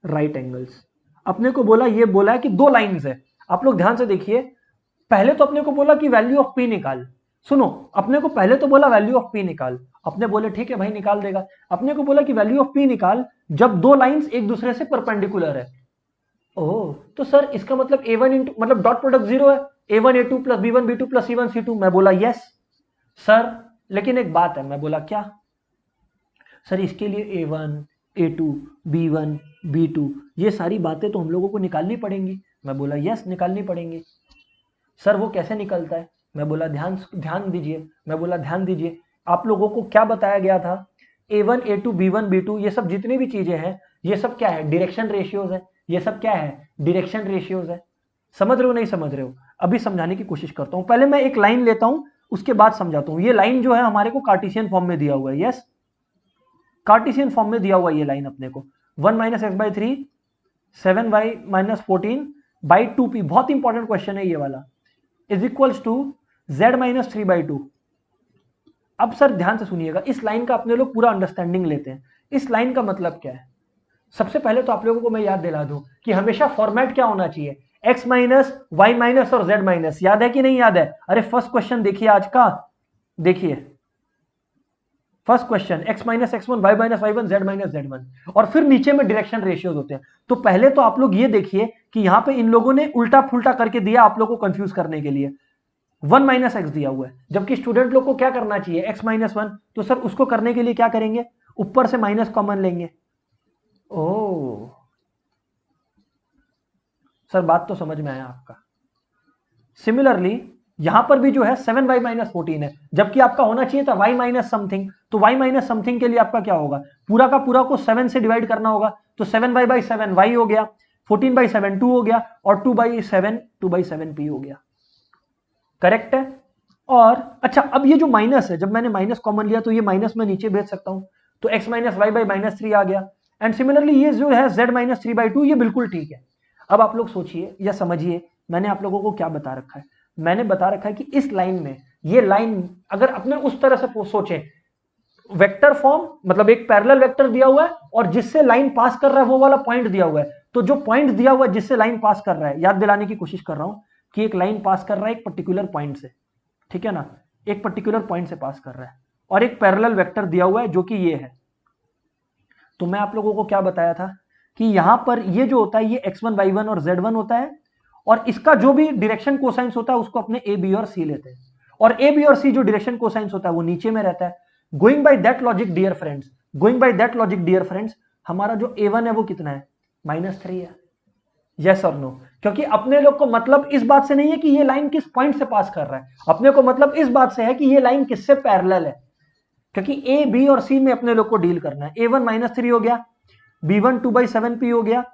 Speaker 1: right angles. अपने को बोला है कि दो लाइंस है। आप लोग ध्यान से देखिए, पहले तो अपने को बोला कि वैल्यू ऑफ p निकाल। सुनो, अपने को पहले तो बोला वैल्यू ऑफ p निकाल, अपने बोले ठीक है भाई निकाल देगा। अपने को बोला कि वैल्यू ऑफ p निकाल जब दो लाइंस एक दूसरे से परपेंडिकुलर है। ओह, तो सर इसका मतलब a1 इंटू मतलब डॉट प्रोडक्ट 0 है, a1 a2 plus b1 b2 plus c1 c2। मैं बोला यस सर, लेकिन एक बात है। मैं बोला क्या सर, इसके लिए a1 a2 b1 b2 ये सारी बातें तो हम लोगों को निकालनी पड़ेंगी। मैं बोला यस निकालनी पड़ेंगी। सर वो कैसे निकलता है? मैं बोला ध्यान दीजिए। आप लोगों को क्या बताया गया था? a1 a2 b1 b2 ये सब जितनी भी चीजें हैं ये सब क्या है? डायरेक्शन रेशियोज है। ये सब क्या है? डायरेक्शन रेशियोज है। समझ रहे हो नहीं समझ रहे हो? अभी समझाने की कोशिश करता हूं। पहले मैं एक लाइन लेता हूं, उसके बाद समझाता हूं। ये लाइन जो है हमारे को कार्टेशियन फॉर्म में दिया हुआ है। यस, कार्टेशियन फॉर्म में दिया हुआ है ये लाइन अपने को। 1 minus x by 3 7y minus 14 by 2p, बहुत इंपॉर्टेंट क्वेश्चन है ये वाला, is equals to z minus 3 by 2। अब सर ध्यान से सुनिएगा, इस लाइन का अपने लोग पूरा अंडरस्टैंडिंग लेते हैं। इस लाइन का मतलब क्या है? सबसे पहले तो आप लोगों को मैं याद दिला दूं कि हमेशा फॉर्मेट क्या होना चाहिए? x माइनस वाई माइनस और z माइनस। याद है कि नहीं याद है? अरे फर्स्ट क्वेश्चन देखिए आज का, देखिए first question x minus x1 y minus y1 z minus z1, और फिर नीचे में डायरेक्शन रेशियोज होते हैं। तो पहले तो आप लोग ये देखिए कि यहां पे इन लोगों ने उल्टा फुल्टा करके दिया आप लोगों को कंफ्यूज करने के लिए। 1 माइनस एक्स दिया हुआ है, जबकि स्टूडेंट लोग को क्या करना चाहिए? x minus 1। तो सर उसको करने के लिए क्या करेंगे? ऊपर से माइनस कॉमन लेंगे। ओ सर बात तो समझ में आया आपका। सिमिलरली यहां पर भी जो है 7y माइनस 14 है, जबकि आपका होना चाहिए था y माइनस समथिंग। तो y माइनस समथिंग के लिए आपका क्या होगा? पूरा का पूरा को 7 से डिवाइड करना होगा। तो 7y बाई 7 y हो गया, 14 बाई 7 2 हो गया, और 2 बाई 7 p हो गया। करेक्ट है। और अच्छा, अब ये जो माइनस है, जब मैंने माइनस कॉमन लिया तो ये माइनस में नीचे भेज सकता हूं, तो x minus Y by minus 3 आ गया। एंड सिमिलरली ये जो है z माइनस 3 बाई 2, ये बिल्कुल ठीक है। अब आप लोग सोचिए या समझिए, मैंने आप लोगों को क्या बता रखा है? मैंने बता रखा है कि इस लाइन में, ये लाइन अगर अपने उस तरह से सोचें, वेक्टर फॉर्म मतलब एक पैरेलल वेक्टर दिया हुआ है और जिससे लाइन पास कर रहा है वो वाला पॉइंट दिया हुआ है। तो जो पॉइंट दिया हुआ है जिससे लाइन पास कर रहा है, याद दिलाने की कोशिश कर रहा हूं कि एक लाइन पास कर रहा है एक पर्टिकुलर पॉइंट से, ठीक है ना, एक पर्टिकुलर पॉइंट से पास कर रहा है, और एक पैरेलल वेक्टर दिया हुआ है जो कि ये है। तो मैं आप लोगों को क्या बताया था कि यहां पर ये जो होता है ये x1 y1 और z1 होता है, और इसका जो भी डायरेक्शन कोसाइंस होता है उसको अपने a b और c लेते हैं, और a b और c जो डायरेक्शन कोसाइंस होता है वो नीचे में रहता है। Going by that logic dear friends, हमारा जो a1 है वो कितना है? -3 है। यस और नो? क्योंकि अपने लोग को मतलब इस बात से नहीं है कि ये लाइन किस पॉइंट से पास कर रहा है, अपने को मतलब इस बात से है कि ये लाइन किससे पैरेलल है, क्योंकि ए बी और सी में अपने लोग को डील करना है। a1 -3 हो गया, b1 2/7p हो गया,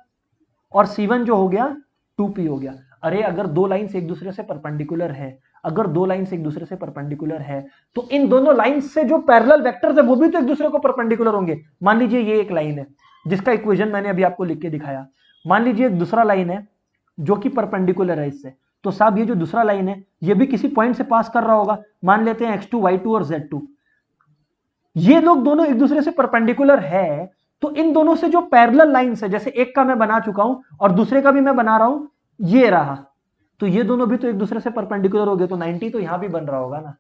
Speaker 1: और c1 जो हो गया 2p हो गया। अरे अगर दो लाइंस एक दूसरे से परपेंडिकुलर है, तो इन दोनों लाइंस से जो पैरेलल वेक्टर्स है वो भी तो एक दूसरे को परपेंडिकुलर होंगे। मान लीजिए ये एक लाइन है जिसका इक्वेशन मैंने अभी आपको लिख के दिखाया। मान लीजिए एक दूसरा लाइन है जो कि परपेंडिकुलर है इससे, तो साहब ये जो दूसरा लाइन है ये भी किसी पॉइंट से पास कर रहा होगा। मान लेते हैं x2 y2 और z2, ये लोग दोनों एक दूसरे से परपेंडिकुलर है। तो इन दोनों से जो पैरेलल लाइंस है, जैसे एक का मैं बना चुका हूं और दूसरे का भी मैं बना रहा हूं, ये रहा, तो ये दोनों भी तो एक दूसरे से परपेंडिकुलर हो गए, तो 90 तो यहां भी बन रहा होगा ना।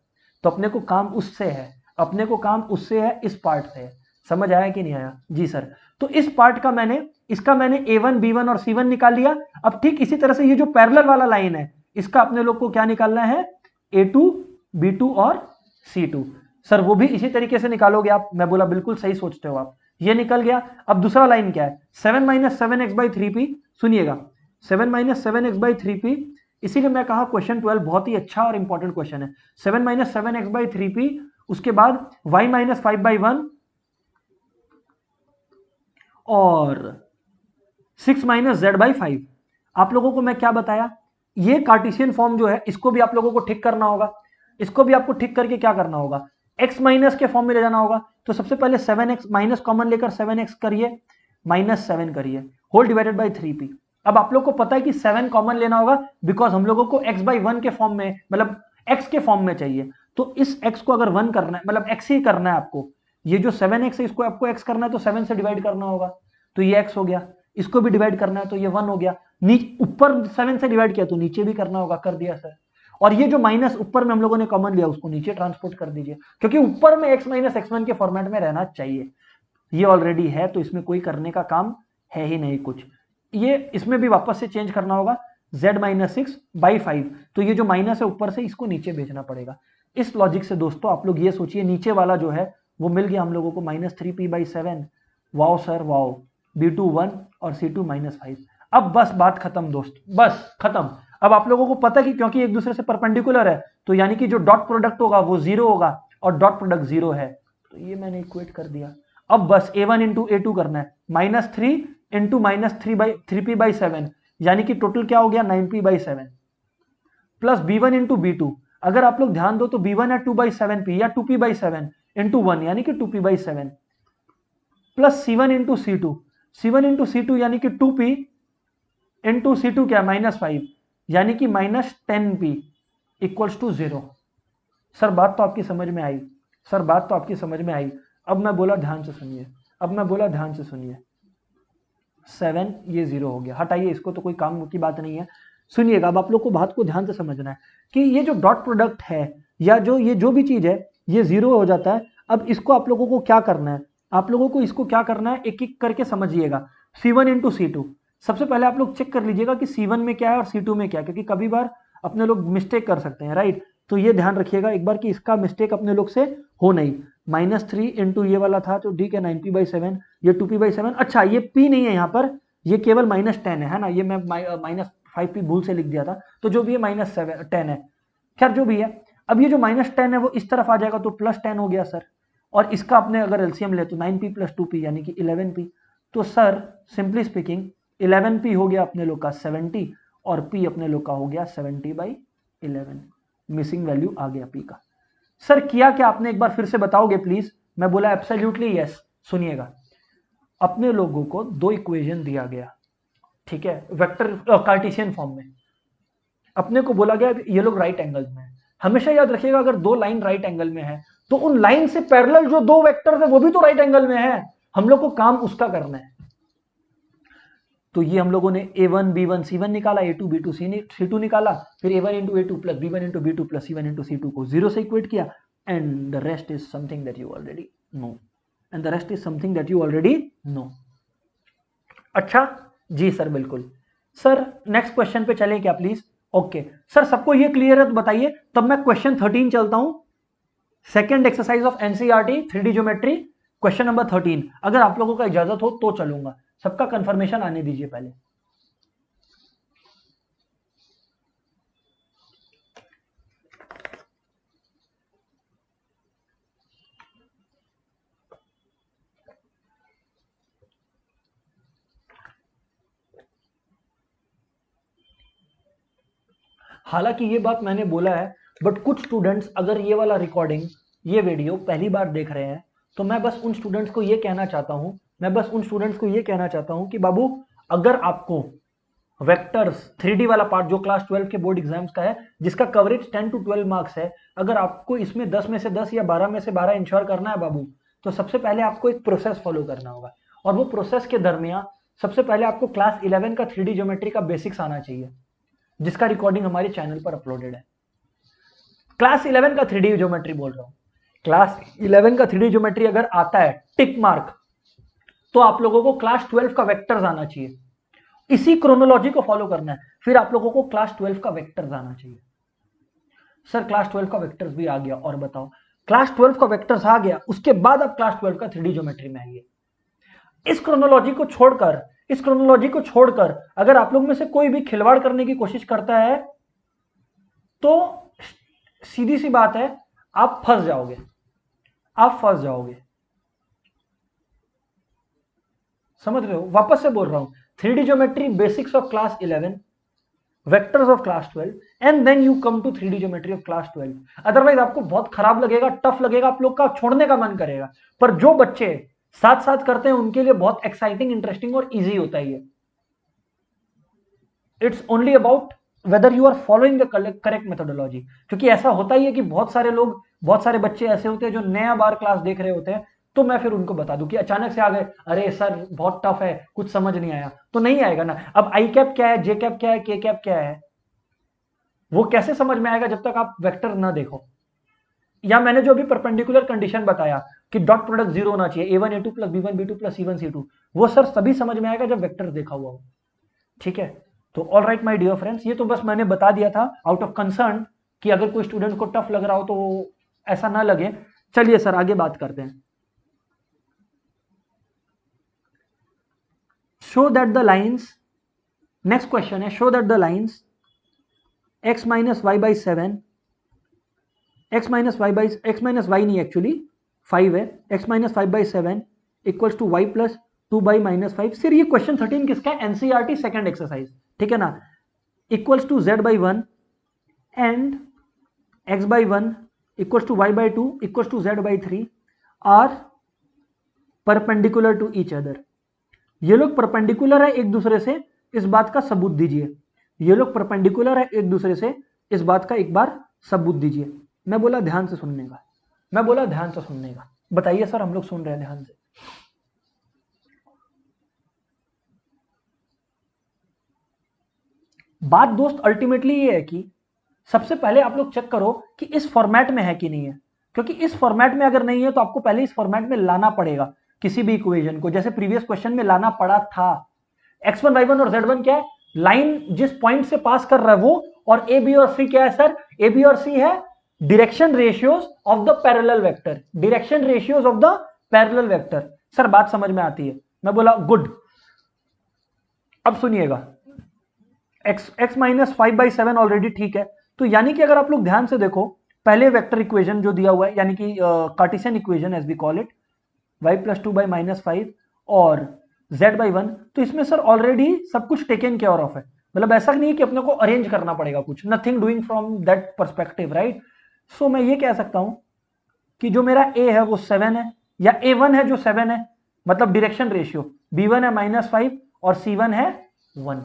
Speaker 1: तो अपने को काम उससे है, इस पार्ट से है। समझ आया कि नहीं आया? जी सर। तो इस पार्ट का इसका मैंने a1 b1 और c1 निकाल लिया। अब ठीक इसी तरह से ये जो पैरेलल वाला लाइन है इसका अपने लोग को क्या निकालना है? a2 b2 और c2। सर वो भी इसी तरीके से निकालोगे आप? मैं बोला बिल्कुल सही सोचते हो आप। ये निकल गया। अब दूसरा लाइन क्या है? 7 - 7x/3p। सुनिएगा, 7 - 7x/3p, इसीलिए मैं कहा क्वेश्चन 12 बहुत ही अच्छा और इंपॉर्टेंट क्वेश्चन है। 7 - 7x/3p, उसके बाद y - 5/1 और 6 माइनस जेड बाई 5। आप लोगों को मैं क्या बताया, ये कार्टेशियन फॉर्म जो है इसको भी आप लोगों को ठीक करना होगा, इसको भी आपको ठीक करके क्या करना होगा, x माइनस के फॉर्म में ले जाना होगा। तो सबसे पहले 7x माइनस कॉमन लेकर 7x करिए, माइनस 7 करिए, होल डिवाइडेड बाई 3p। अब आप लोग को पता है कि 7 कॉमन लेना होगा, बिकॉज हम लोगों को x बाई 1 के फॉर्म में, मतलब x के फॉर्म में चाहिए। तो इस x को अगर 1 करना है, मतलब x ही करना है आपको, ये जो 7x है इसको आपको x करना है तो 7 से डिवाइड करना होगा, तो ये x हो गया। इसको भी डिवाइड करना है तो ये 1 हो गया। ऊपर 7 से डिवाइड किया तो नीचे भी करना होगा, कर दिया सर। और ये जो माइनस ऊपर में हम लोगों ने कॉमन लिया उसको नीचे ट्रांसपोर्ट कर दीजिए, क्योंकि ऊपर में x माइनस x1 के फॉर्मेट में रहना चाहिए। ये ऑलरेडी है तो इसमें कोई करने का काम है ही नहीं कुछ। ये इसमें भी वापस से चेंज करना होगा, z माइनस 6 बाई 5। तो ये जो माइनस है ऊपर से इसको नीचे भेजना पड़ेगा। इस लॉजिक से दोस्तों आप लोग ये सोचिए, नीचे वाला जो है वो मिल गया हम लोगों को minus 3p by 7। Wow sir wow, b2 1 और c2 माइनस 5। अब बस बात खत्म दोस्त, बस खत्म। अब आप लोगों को पता है कि क्योंकि एक दूसरे से परपेंडिकुलर है तो यानी कि जो डॉट प्रोडक्ट होगा वो 0 होगा और डॉट प्रोडक्ट 0 है, तो ये मैंने इक्वेट कर दिया। अब बस a1 इंटू a2 करना है, minus 3 into minus 3p by 7, यानी कि टोटल क्या हो गया 9p by 7, plus b1 into b2। अगर आप लोग ध्यान दो तो b1 है 2 बाई 7p या 2p बाई 7 इंटू 1 यानी कि 2p by 7, plus c1 into c2, c1 into c2 यानी कि 2p इंटू c2 क्या माइनस 5 यानी कि minus 10p equals to 0। Sir बात तो आपकी समझ में आई, सर बात तो आपकी समझ में आई। अब मैं बोला ध्यान से सुनिए, अब मैं बोला ध्यान से सुनिए, 7 ये 0 हो गया, हटाइए इसको, तो कोई काम की बात नहीं है। सुनिएगा, अब आप लोग को बात को ध्यान से समझना है कि ये जो डॉट प्रोडक्ट है या ये जो भी चीज है ये 0 हो जाता है। अब इसको आप लोगों को क्या करना है, आप लोगों को इसको क्या करना है, एक एक करके समझिएगा। c1 इंटू c2, सबसे पहले आप लोग चेक कर लीजिएगा कि c1 में क्या है और c2 में क्या है, क्योंकि कभी बार अपने लोग मिस्टेक कर सकते हैं, राइट। तो ये ध्यान रखिएगा एक बार कि इसका मिस्टेक अपने लोग से हो नहीं। माइनस 3 इंटू ये वाला था तो डी के 9p बाई 7, ये 2p बाई 7। अच्छा ये p नहीं है यहाँ पर, ये केवल माइनस 10 है ना, ये मैं माइनस 5p भूल से लिख दिया था, तो जो भी है माइनस 10 है, खैर जो भी है। अब ये जो माइनस 10 है वो इस तरफ आ जाएगा तो प्लस 10 हो गया सर, और इसका अपने अगर एलसीएम ले तो 9p प्लस 2p यानी कि 11p। तो सर सिंपली स्पीकिंग 11p हो गया अपने लोग का 70 और p अपने लोग का हो गया 70 बाई 11। मिसिंग वैल्यू आ गया p का। सर किया क्या आपने, एक बार फिर से बताओगे प्लीज। मैं बोला एब्सोल्युटली यस। सुनिएगा, अपने लोगों को दो इक्वेशन दिया गया, ठीक है, वेक्टर कार्टेशियन फॉर्म में। अपने को बोला गया ये लोग राइट एंगल में है। हमेशा याद रखिएगा अगर दो लाइन राइट एंगल में है तो उन लाइन से पैरेलल जो दो वेक्टर्स है वो भी तो राइट एंगल में है, हम लोग को काम उसका करना है। तो ये हम लोगों ने a1 b1 c1 निकाला, a2 b2 c2 निकाला, फिर a1 into a2 plus b1 into b2 plus c1 into c2 को 0 से इक्वेट किया, and the rest is something that you already no, and the rest is something that you already no. अच्छा जी सर, बिल्कुल सर। नेक्स्ट क्वेश्चन पे चलें क्या प्लीज। ओके सर, सबको ये क्लियर है तो बताइए, तब मैं क्वेश्चन 13 चलता हूं, second exercise of NCERT 3D geometry, question number 13। अगर आप लोगों का इजाजत हो तो चलूंगा, सबका कंफर्मेशन आने दीजिए पहले। हालांकि ये बात मैंने बोला है, बट कुछ स्टूडेंट्स अगर ये वाला रिकॉर्डिंग, ये वीडियो पहली बार देख रहे हैं, तो मैं बस उन स्टूडेंट्स को ये कहना चाहता हूं, कि बाबू अगर आपको वेक्टर्स 3D वाला पार्ट जो क्लास 12 के बोर्ड एग्जाम्स का है, जिसका कवरेज 10 to 12 मार्क्स है, अगर आपको इसमें 10 में से 10 या 12 में से 12 इंश्योर करना है बाबू, तो सबसे पहले आपको एक प्रोसेस फॉलो करना होगा। और वो प्रोसेस के दरमियान सबसे पहले आपको क्लास 11 का 3D ज्योमेट्री का बेसिक्स आना चाहिए, जिसका रिकॉर्डिंग हमारे चैनल पर अपलोडेड है। क्लास 11 का 3D ज्योमेट्री बोल रहा हूं, क्लास 11 का 3D ज्योमेट्री अगर आता है टिक मार्क, तो आप लोगों को क्लास 12 का वेक्टर्स आना चाहिए, इसी क्रोनोलॉजी को फॉलो करना है, फिर आप लोगों को क्लास 12 का वेक्टर्स आना चाहिए। सर क्लास 12 का वेक्टर्स भी आ गया, और बताओ क्लास 12 का वेक्टर्स आ गया, उसके बाद आप क्लास 12 का 3D ज्योमेट्री में आइए। इस क्रोनोलॉजी को छोड़कर अगर आप लोग में से कोई भी खिलवाड़ करने की कोशिश करता है तो सीधी सी बात है, आप फंस जाओगे। समझ रहे हो? वापस से बोल रहा हूं, 3D geometry basics of class 11, vectors of class 12 and then you come to 3D geometry of class 12। Otherwise आपको बहुत खराब लगेगा, टफ लगेगा, आप लोग का छोड़ने का मन करेगा। पर जो बच्चे साथ साथ करते हैं उनके लिए बहुत एक्साइटिंग, इंटरेस्टिंग और इजी होता है ये। It's only about whether you are following the correct methodology. क्योंकि ऐसा होता ही है कि बहुत सारे लोग, बहुत सारे बच्चे ऐसे होते हैं जो नया बार क्लास देख रहे होते हैं, तो मैं फिर उनको बता दूं कि अचानक से आ गए, अरे सर बहुत टफ है, कुछ समझ नहीं आया, तो नहीं आएगा ना। अब आई कैप क्या है, जे कैप क्या है, के कैप क्या है, वो कैसे समझ में आएगा जब तक आप वेक्टर ना देखो। या मैंने जो अभी परपेंडिकुलर कंडीशन बताया कि डॉट प्रोडक्ट जीरो होना चाहिए, A1 A2 plus B1 B2 plus C1 C2, वो सर तभी समझ में आएगा जब वेक्टर देखा हुआ हो। ठीक है, तो all right my dear friends, ये तो बस मैंने बता दिया था आउट ऑफ कंसर्न कि अगर कोई स्टूडेंट को टफ लग रहा हो तो ऐसा ना लगे। चलिए सर आगे बात करते हैं। Show that the lines, next question है, show that the lines x minus Y by 7, x minus Y by, x minus Y नहीं एक्चुअली 5 है, x minus 5/7 equals to y plus 2/-5। सिर ये क्वेश्चन 13 किसका है? एनसीईआरटी सेकंड एक्सरसाइज, ठीक है ना। Equals to z/1 and x/1 equals to y/2 equals to z/3 are perpendicular to each other. ये लोग परपेंडिकुलर है एक दूसरे से, इस बात का सबूत दीजिए। ये लोग परपेंडिकुलर है एक दूसरे से, इस बात का एक बार सबूत दीजिए। मैं बोला ध्यान से सुनने का, मैं बोला ध्यान से सुनने का। बताइए सर, हम लोग सुन रहे हैं ध्यान से। बात दोस्त अल्टीमेटली ये है कि सबसे पहले आप लोग चेक करो कि इस फॉर्मेट में है कि नहीं है, क्योंकि इस फॉर्मेट में अगर नहीं है तो आपको पहले इस फॉर्मेट में लाना पड़ेगा किसी भी इक्वेशन को, जैसे प्रीवियस क्वेश्चन में लाना पड़ा था। x1 y1 और z1 क्या है? लाइन जिस पॉइंट से पास कर रहा है वो, और ए बी और सी क्या है सर? ए बी और सी है direction ratios of the parallel vector, direction ratios of the parallel vector. Sir बात समझ में आती है? मैं बोला गुड। अब सुनिएगा, x माइनस 5/7 ऑलरेडी ठीक है, तो यानी कि अगर आप लोग ध्यान से देखो, पहले वेक्टर इक्वेशन जो दिया हुआ है, यानी कि Cartesian equation as we call it, y plus 2/-5 और z/1, तो इसमें सर ऑलरेडी सब कुछ टेकन केयर ऑफ है। मतलब ऐसा नहीं है कि अपने को अरेंज करना पड़ेगा कुछ, nothing doing from that perspective, right. So मैं ये कह सकता हूं कि जो मेरा a है वो 7 है, या a1 है जो 7 है, मतलब डायरेक्शन रेशियो b1 है -5 और c1 है 1।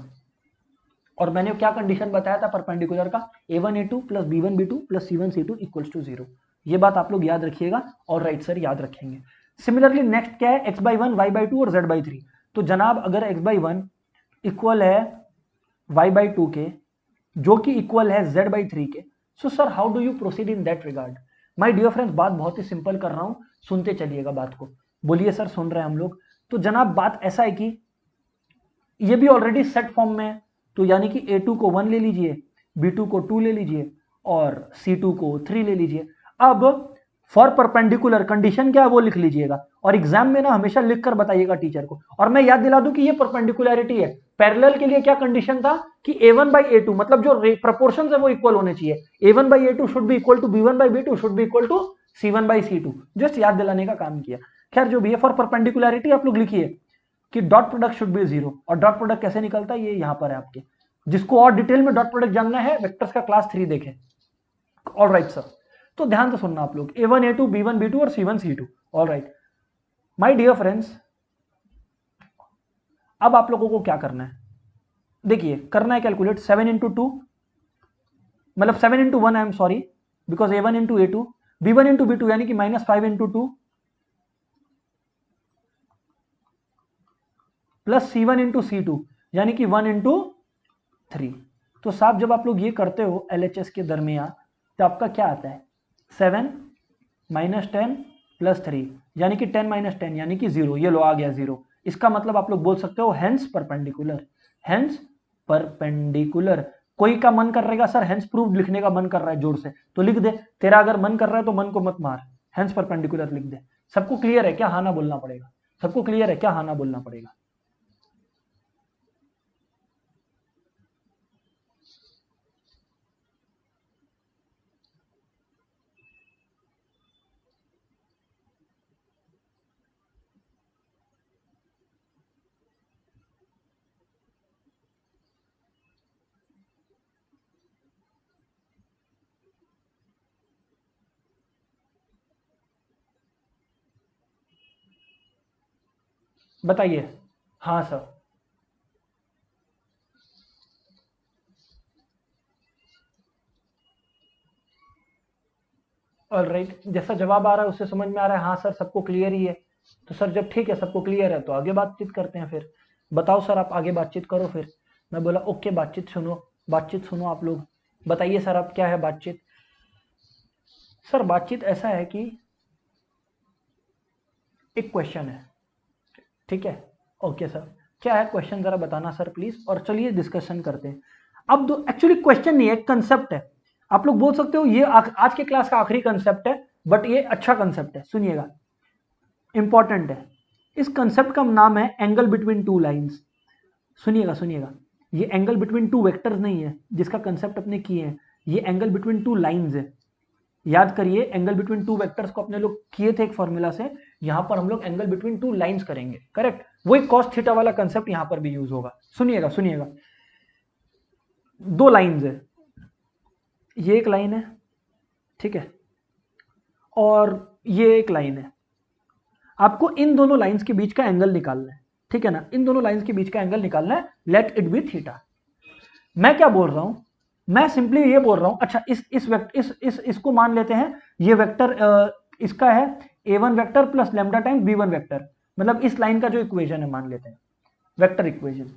Speaker 1: और मैंने क्या कंडीशन बताया था परपेंडिकुलर का? a1 a2 plus b1 b2 plus c1 c2 equals to 0। ये बात आप लोग याद रखिएगा, और राइट सर याद रखेंगे। सिमिलरली नेक्स्ट क्या है? x/1 y/2 और z/3। तो जनाब अगर x/1 इक्वल है y/2 के, जो कि इक्वल है z/3 के, so sir how do you proceed in that regard? My dear friends, बात बहुत ही सिंपल कर रहा हूं, सुनते चलिएगा बात को। बोलिए सर सुन रहे हैं हम लोग। तो जनाब बात ऐसा है कि ये भी ऑलरेडी सेट फॉर्म में है, तो यानी कि a2 को 1 ले लीजिए, b2 को 2 ले लीजिए और c2 को 3 ले लीजिए। अब फॉर परपेंडिकुलर कंडीशन क्या है वो लिख लीजिएगा, और एग्जाम में ना हमेशा लिख कर बताइएगा टीचर को। और मैं याद दिला दूं कि ये परपेंडिकुलरिटी है। पैरेलल के लिए क्या कंडीशन था कि a1/a2 मतलब जो प्रोपोर्शन है वो इक्वल होने चाहिए। a1/a2 should be equal to b1/b2 should be equal to c1/c2। Just याद दिलाने का काम किया। खैर जो भी है, फॉर परपेंडिकुलरिटी आप लोग लिखिए कि डॉट प्रोडक्ट शुड बी 0। और डॉट प्रोडक्ट कैसे निकलता है ये यहां पर है आपके, जिसको और डिटेल में डॉट प्रोडक्ट जानना है वेक्टर्स का क्लास 3 देखें। ऑल राइट सर, तो ध्यान से सुनना आप लोग, a1 a2 b1 b2 और c1 c2। All right my dear friends, अब आप लोगों को क्या करना है? देखिए करना है कैलकुलेट 7 इंटू 2, मतलब 7 into 1, I am sorry, because a1 into a2 b1 into b2 यानी कि -5 into 2 plus c1 into c2 यानी कि 1 इंटू 3। तो साहब जब आप लोग ये करते हो LHS के दरमियान, तो आपका क्या आता है? 7 -10 प्लस 3 यानी कि 10 - 10 यानी कि 0। ये लो आ गया 0। इसका मतलब आप लोग बोल सकते हो हेंस परपेंडिकुलर, हेंस परपेंडिकुलर। कोई का मन कर रहेगा सर हेंस प्रूव लिखने का मन कर रहा है जोर से, तो लिख दे। तेरा अगर मन कर रहा है तो मन को मत मार, हेंस परपेंडिकुलर लिख दे। सबको क्लियर है क्या? हाँ ना बोलना पड़ेगा। सबको क्लियर है क्या? हाँ ना बोलना पड़ेगा। बताइए। हाँ सर। ऑलराइट, जैसा जवाब आ रहा है उससे समझ में आ रहा है हाँ सर सबको क्लियर ही है। तो सर जब ठीक है सबको क्लियर है तो आगे बातचीत करते हैं फिर। बताओ सर आप आगे बातचीत करो फिर। मैं बोला ओके बातचीत सुनो आप लोग। बताइए सर आप क्या है बातचीत। सर बातचीत ऐसा है कि एक क्वेश्चन है, ठीक है। ओके सर, क्या है क्वेश्चन जरा बताना सर प्लीज, और चलिए डिस्कशन करते हैं। अब दो एक्चुअली क्वेश्चन नहीं है, एक कंसेप्ट है। आप लोग बोल सकते हो ये आज के क्लास का आखिरी कंसेप्ट है, बट ये अच्छा कंसेप्ट है, सुनिएगा, इंपॉर्टेंट है। इस कंसेप्ट का नाम है एंगल बिटवीन टू लाइंस। सुनिएगा सुनिएगा, ये एंगल बिटवीन टू वेक्टर्स नहीं है जिसका कंसेप्ट अपने किए हैं, ये एंगल बिटवीन टू लाइंस है। याद करिए, एंगल बिटवीन टू वेक्टर्स को अपने लोग किए थे एक फॉर्मूला से, यहां पर हम लोग एंगल बिटवीन टू लाइंस करेंगे, करेक्ट। वही कॉस थीटा वाला कंसेप्ट यहां पर भी यूज होगा। सुनिएगा सुनिएगा, दो लाइंस है, ये एक लाइन है, ठीक है, और ये एक लाइन है। आपको इन दोनों लाइंस के बीच का एंगल निकालना है, ठीक है ना, इन दोनों लाइंस के बीच का एंगल निकालना है, लेट इट बी थीटा। मैं क्या बोल रहा हूं, मैं सिंपली ये बोल रहा हूं, अच्छा इसको मान लेते हैं, ये वेक्टर इसका है a1 vector plus lambda times b1 vector, मतलब इस लाइन का जो इक्वेशन है मान लेते हैं वेक्टर इक्वेशन।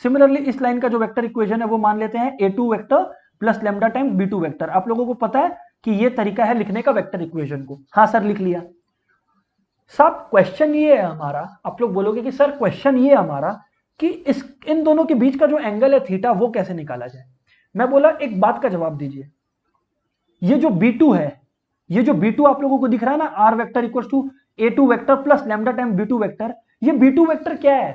Speaker 1: सिमिलरली इस लाइन का जो वेक्टर इक्वेशन है वो मान लेते हैं a2 vector plus lambda times b2 vector. आप लोगों को पता है कि ये तरीका है लिखने का वेक्टर इक्वेशन को। हाँ सर लिख लिया। सब क्वेश्चन ये है हमारा, आप लोग बोलोगे कि सर क्वेश्चन ये है हमारा कि इस इन दोनों के बीच का जो एंगल है थीटा वो कैसे निकाला जाए। मैं बोला एक बात का जवाब दीजिए, ये जो B2 है, ये जो B2 आप लोगों को दिख रहा है ना, r vector equal to A2 vector plus lambda time B2 vector, ये B2 वेक्टर क्या है,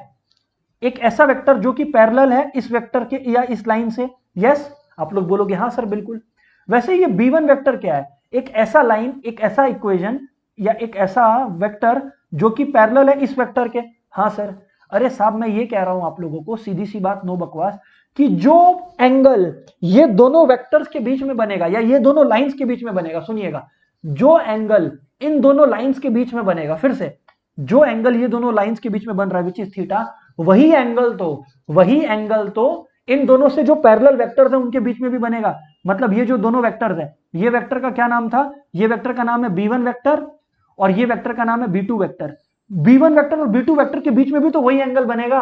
Speaker 1: एक ऐसा वेक्टर जो कि पैरेलल है इस वेक्टर के या इस लाइन से। यस, आप लोग बोलोगे हाँ सर बिल्कुल। वैसे ये B1 वेक्टर क्या है, एक ऐसा लाइन, एक ऐसा इक्वेशन या एक ऐसा वेक्टर जो कि पैरेलल है इस वेक्टर के। हाँ सर। अरे साहब मैं ये कह रहा हूं आप लोगों को, सीधी सी बात, नो बकवास, कि जो एंगल ये दोनों वेक्टर्स के बीच में बनेगा या ये दोनों लाइंस के बीच में बनेगा, सुनिएगा, जो एंगल इन दोनों लाइंस के बीच में बनेगा, फिर से, जो एंगल ये दोनों लाइंस के बीच में बन रहा है विच इज थीटा, वही एंगल तो इन दोनों से जो पैरेलल वेक्टर्स हैं उनके बीच में भी बनेगा। मतलब ये जो दोनों वेक्टर्स हैं, ये वेक्टर का क्या नाम था, ये वेक्टर का नाम है B1 वेक्टर और ये वेक्टर का नाम है B2 वेक्टर। B1 वेक्टर और B2 वेक्टर के बीच में भी तो वही एंगल बनेगा।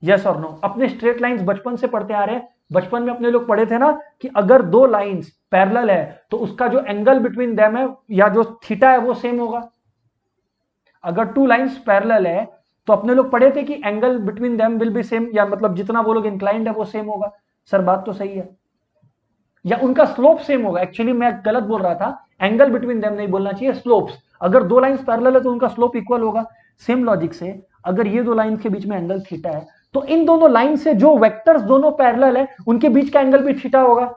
Speaker 1: यस और नो। अपने स्ट्रेट लाइंस बचपन से पढ़ते आ रहे हैं, बचपन में अपने लोग पढ़े थे ना कि अगर दो लाइंस पैरेलल है तो उसका जो एंगल बिटवीन देम है या जो थीटा है वो सेम होगा। अगर टू लाइंस पैरेलल है तो अपने लोग पढ़े थे कि angle between them will be same, या मतलब जितना वो लोग इंक्लाइंड है वो सेम होगा। सर बात तो सही है, या उनका स्लोप सेम होगा। एक्चुअली मैं गलत बोल रहा था, एंगल बिटवीन देम नहीं बोलना चाहिए, स्लोप्स। अगर दो लाइंस पैरेलल है तो उनका स्लोप इक्वल होगा। सेम लॉजिक से अगर ये दो लाइंस के बीच में एंगल थीटा है तो इन दोनों लाइन से जो वेक्टर्स दोनों पैरेलल है उनके बीच का एंगल भी थीटा होगा।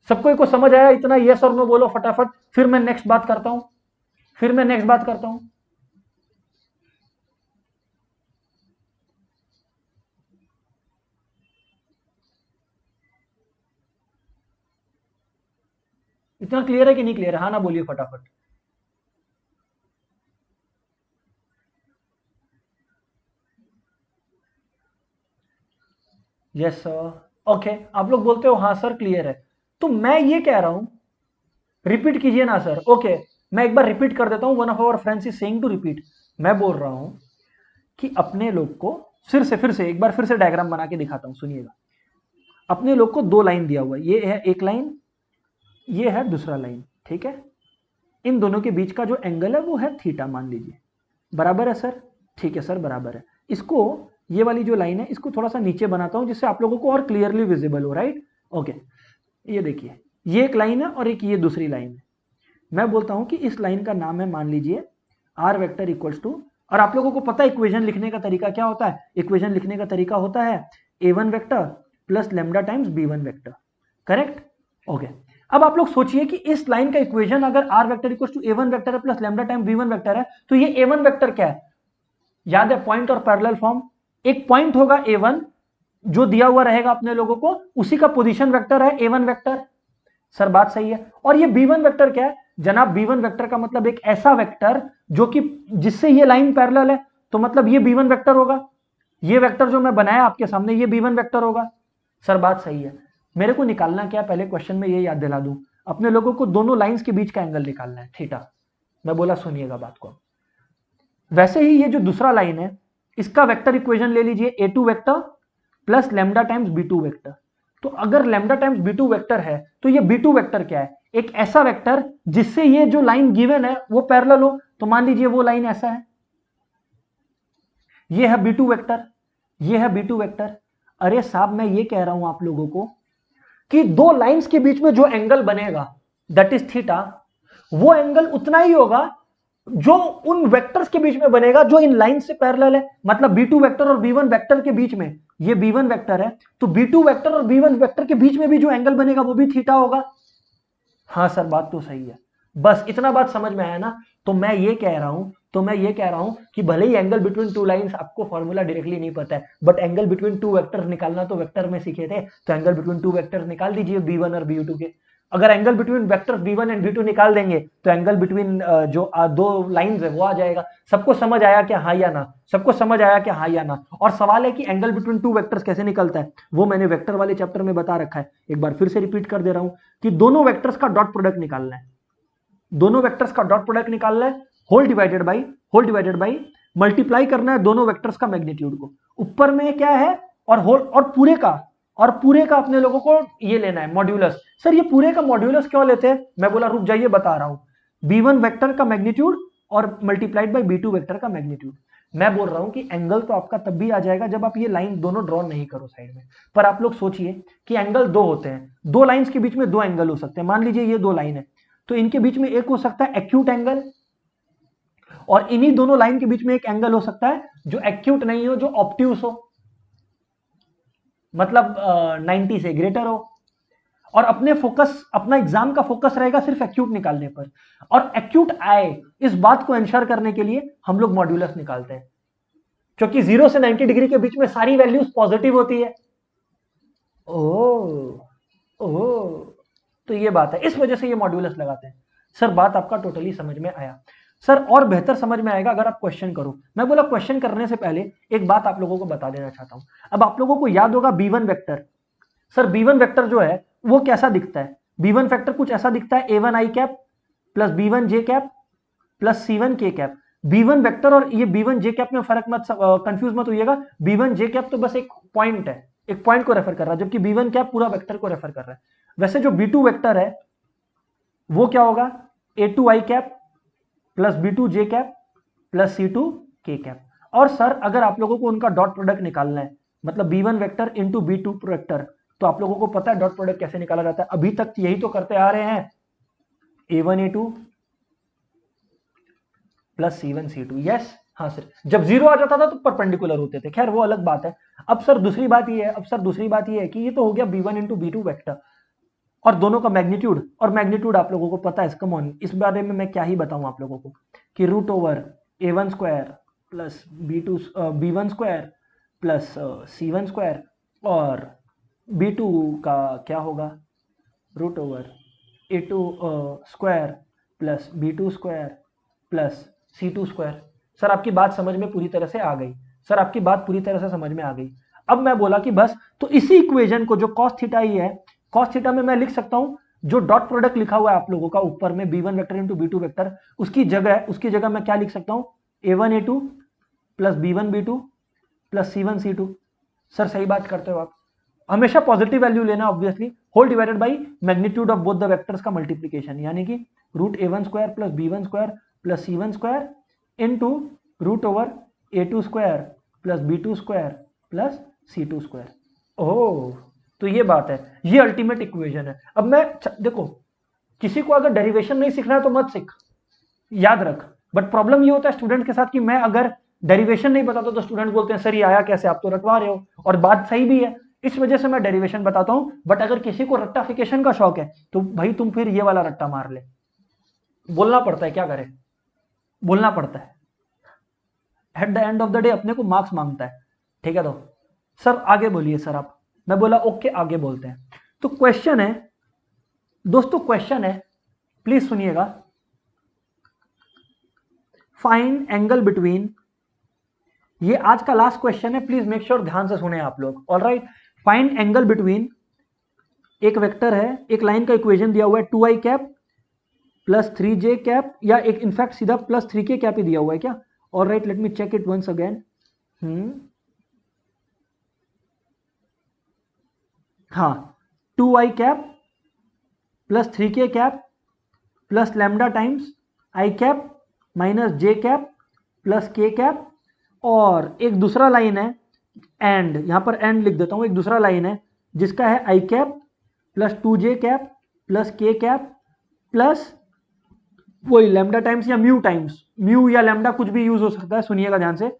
Speaker 1: सबको को समझ आया इतना? यस और नो बोलो फटाफट, फिर मैं नेक्स्ट बात करता हूं। इतना क्लियर है कि नहीं क्लियर है? हाँ ना बोलिए फटाफट। Yes sir. ओके, आप लोग बोलते हो हाँ सर क्लियर है, तो मैं ये कह रहा हूं, रिपीट कीजिए ना सर। ओके, मैं एक बार रिपीट कर देता हूं, one of our friends is saying to repeat. मैं बोल रहा हूं कि अपने लोग को फिर से एक बार फिर से डायग्राम बना के दिखाता हूं, सुनिएगा। अपने लोग को दो लाइन दिया हुआ है, ये है एक लाइन, ये है दूसरा लाइन, ठीक है। इन दोनों के बीच का जो एंगल है वो है थीटा मान लीजिए। बराबर है सर? ठीक है सर बराबर है। इसको, ये वाली जो लाइन है इसको थोड़ा सा नीचे बनाता हूं जिससे आप लोगों को और क्लियरली विजिबल हो, राइट। ओके, ये देखिए, ये एक लाइन है और एक ये दूसरी लाइन है। मैं बोलता हूं कि इस लाइन का नाम है मान लीजिए आर वेक्टर इक्वल्स टू, और आप लोगों को पता है इक्वेशन लिखने का तरीका क्या होता है, इक्वेशन लिखने का तरीका होता है a1 vector plus lambda times b1 vector, correct. Okay, अब आप लोग सोचिए कि इस लाइन का इक्वेशन अगर R vector equals to a1 vector है plus lambda time b1 vector है, तो ये a1 वेक्टर क्या है? याद है पॉइंट और पैरेलल फॉर्म। एक पॉइंट होगा a1 जो दिया हुआ रहेगा अपने लोगों को, उसी का पोजीशन वेक्टर है a1 वेक्टर, सर बात सही है। और ये b1 वेक्टर क्या है जनाब? b1 वेक्टर का मतलब एक ऐसा वेक्टर जो कि जिससे ये लाइन पैरेलल है, तो मतलब ये b1 वेक्टर होगा। ये वेक्टर जो मैं बनाया आपके सामने ये b1 वेक्टर होगा। सर बात सही है। मेरे को निकालना क्या पहले क्वेश्चन में ये याद दिला दूं, अपने लोगों को दोनों लाइंस के बीच का एंगल निकालना है थीटा। मैं बोला सुनिएगा बात को। वैसे ही ये जो दूसरा लाइन है इसका वेक्टर इक्वेशन ले लीजिए a2 vector plus lambda times b2 vector. तो अगर लैम्डा टाइम्स b2 वेक्टर है तो ये b2 वेक्टर क्या है? एक ऐसा वेक्टर जिससे ये जो लाइन गिवन है वो पैरेलल हो। तो मान लीजिए वो लाइन ऐसा है, ये है b2 वेक्टर, ये है b2 वेक्टर। अरे साहब मैं ये कह रहा हूं आप लोगों को कि दो लाइंस के बीच में जो एंगल बनेगा दैट इज थीटा, वो एंगल उतना ही होगा जो उन वेक्टर्स के बीच में बनेगा जो इन लाइन से पैरेलल है। मतलब b2 वेक्टर और b1 वेक्टर के बीच में, ये b1 वेक्टर है तो b2 वेक्टर और b1 वेक्टर के बीच में भी जो एंगल बनेगा वो भी थीटा होगा। हाँ सर बात तो सही है। बस इतना बात समझ में आया ना? तो मैं ये कह रहा हूं कि भले ही एंगल बिटवीन टू लाइंस आपको फॉर्मूला डायरेक्टली नहीं पता है, but angle between two vectors निकालना तो वेक्टर में सीखे थे, तो एंगल बिटवीन टू वेक्टर्स निकाल दीजिए b1 और b2 के। अगर angle between vectors b1 and b2 निकाल देंगे तो एंगल बिटवीन जो दो लाइंस है वो आ जाएगा। सबको समझ आया क्या हाँ या ना? सबको समझ आया क्या हाँ या ना? और सवाल है कि एंगल बिटवीन टू वेक्टर्स कैसे निकलता है, वो मैंने वेक्टर वाले चैप्टर में बता रखा है। एक बार फिर से रिपीट कर दे रहा हूं कि दोनों वेक्टर्स का डॉट प्रोडक्ट निकालना है, दोनों वेक्टर्स का डॉट प्रोडक्ट निकालना है, होल डिवाइडेड बाई मल्टीप्लाई करना है दोनों वेक्टर्स का मैग्नीट्यूड को। ऊपर में क्या है और होल और पूरे का अपने लोगों को ये लेना है मॉड्यूलस। सर ये पूरे का मॉड्यूलस क्यों लेते हैं? मैं बोला रुक जाइए बता रहा हूं। b1 वेक्टर का मैग्नीट्यूड और मल्टीप्लाइड बाय b2 वेक्टर का मैग्नीट्यूड। मैं बोल रहा हूं कि एंगल तो आपका तब भी आ जाएगा जब आप ये लाइन दोनों ड्रॉ नहीं करो साइड में। पर आप लोग सोचिए कि एंगल दो होते हैं, दो लाइंस के बीच में दो एंगल हो सकते हैं। मान लीजिए ये दो लाइन है तो इनके बीच में एक हो सकता है एक्यूट एंगल, और इन्हीं दोनों लाइन के बीच में एक एंगल हो सकता है जो एक्यूट नहीं हो, जो ऑब्ट्यूस हो, मतलब 90 से ग्रेटर हो। और अपना एग्जाम का फोकस रहेगा सिर्फ एक्यूट निकालने पर। और एक्यूट आए इस बात को एंश्योर करने के लिए हम लोग मॉड्यूलस निकालते हैं, क्योंकि 0 से 90 डिग्री के बीच में सारी वैल्यूज पॉजिटिव होती है। ओ तो ये बात है, इस वजह से ये मॉड्यूलस लगाते हैं। सर बात आपका टोटली समझ में आया। सर और बेहतर समझ में आएगा अगर आप क्वेश्चन करो। मैं बोला क्वेश्चन करने से पहले एक बात आप लोगों को बता देना चाहता हूं। अब आप लोगों को याद होगा b1 vector. Sir b1 vector जो है वो कैसा दिखता है? b1 वेक्टर कुछ ऐसा दिखता है, a1 i cap plus b1 j cap plus c1 k cap. b1 vector और ये b1 j कैप में फर्क मत कंफ्यूज मत होइएगा। b1 j कैप तो बस एक पॉइंट है, एक पॉइंट को रेफर कर रहा है, जबकि b1 कैप पूरा वेक्टर को रेफर कर रहा है। वैसे जो b2 वेक्टर है वो क्या होगा? a2 i cap plus b2 j cap plus c2 k cap. और सर अगर आप लोगों को उनका डॉट प्रोडक्ट निकालना है, मतलब b1 vector into b2 vector, तो आप लोगों को पता है डॉट प्रोडक्ट कैसे निकाला जाता है? अभी तक यही तो करते आ रहे हैं, a1 a2 plus c1 c2। Yes हाँ सर, जब जीरो आ जाता था तो परपेंडिकुलर होते थे, खैर वो अलग बात है। अब सर दूसरी बात ये है कि ये तो हो गया b1 इंटू b2 वेक्टर और दोनों का मैग्नीट्यूड। और मैग्नीट्यूड आप लोगों को पता है, कम ऑन, इस बारे में मैं क्या ही बताऊं आप लोगों को कि root over a1 square plus b1 square plus c1 square और b2 का क्या होगा? Root over a2 square plus b2 square plus c2 square. Sir आपकी बात समझ में पूरी तरह से आ गई? सर आपकी बात पूरी तरह से समझ में आ गई? अब मैं बोला कि बस तो इसी इक्वेशन को जो कॉस थीटा ही है, कॉस थीटा में मैं लिख सकता हूं जो डॉट प्रोडक्ट लिखा हुआ है आप लोगों का ऊपर में b1 vector into b2 vector, उसकी जगह मैं क्या लिख सकता हूं? a1 a2 plus b1 b2 plus c1 c2। Sir सही बात करते हो आप। हमेशा पॉजिटिव वैल्यू लेना obviously, whole divided by magnitude of both the vectors का मल्टीप्लीकेशन, यानी कि root a1 square plus b1 square plus c1 square into root over a2 square plus b2 square plus c2 square. ओह तो ये बात है, ये अल्टीमेट इक्वेशन है। अब मैं देखो, किसी को अगर डेरिवेशन नहीं सीखना है तो मत सीख, याद रख। बट प्रॉब्लम ये होता है स्टूडेंट के साथ कि मैं अगर डेरिवेशन नहीं बताता तो स्टूडेंट बोलते हैं सर ये आया कैसे, आप तो रटवा रहे हो। और बात सही भी है, इस वजह से मैं डेरिवेशन बताता हूं। बट अगर किसी को रट्टाफिकेशन का शौक है तो भाई तुम फिर ये वाला रट्टा मार ले, बोलना पड़ता है, क्या करे, बोलना पड़ता है। At the end of the day अपने को मार्क्स मांगता है, ठीक है? तो सर आगे बोलिए सर आप। मैं बोला ओके आगे बोलते हैं। तो क्वेश्चन है दोस्तों क्वेश्चन है, प्लीज सुनिएगा, फाइंड एंगल बिटवीन, ये आज का लास्ट क्वेश्चन है, प्लीज मेक श्योर ध्यान से सुने आप लोग। ऑलराइट, फाइंड एंगल बिटवीन, एक वेक्टर है, एक लाइन का इक्वेशन दिया हुआ है 2i cap plus 3j cap, या एक इनफैक्ट सीधा प्लस 3k कैप ही दिया हुआ है क्या? Alright, let me check it once again. हाँ, 2i cap plus 3k cap plus lambda times i cap minus j cap plus k cap, और एक दूसरा लाइन है एंड, यहां पर एंड लिख देता हूं, एक दूसरा लाइन है जिसका है i cap plus 2j cap plus k cap plus वही लैम्डा टाइम्स या म्यू टाइम्स, म्यू या लैम्डा कुछ भी यूज हो सकता है, सुनिएगा ध्यान से,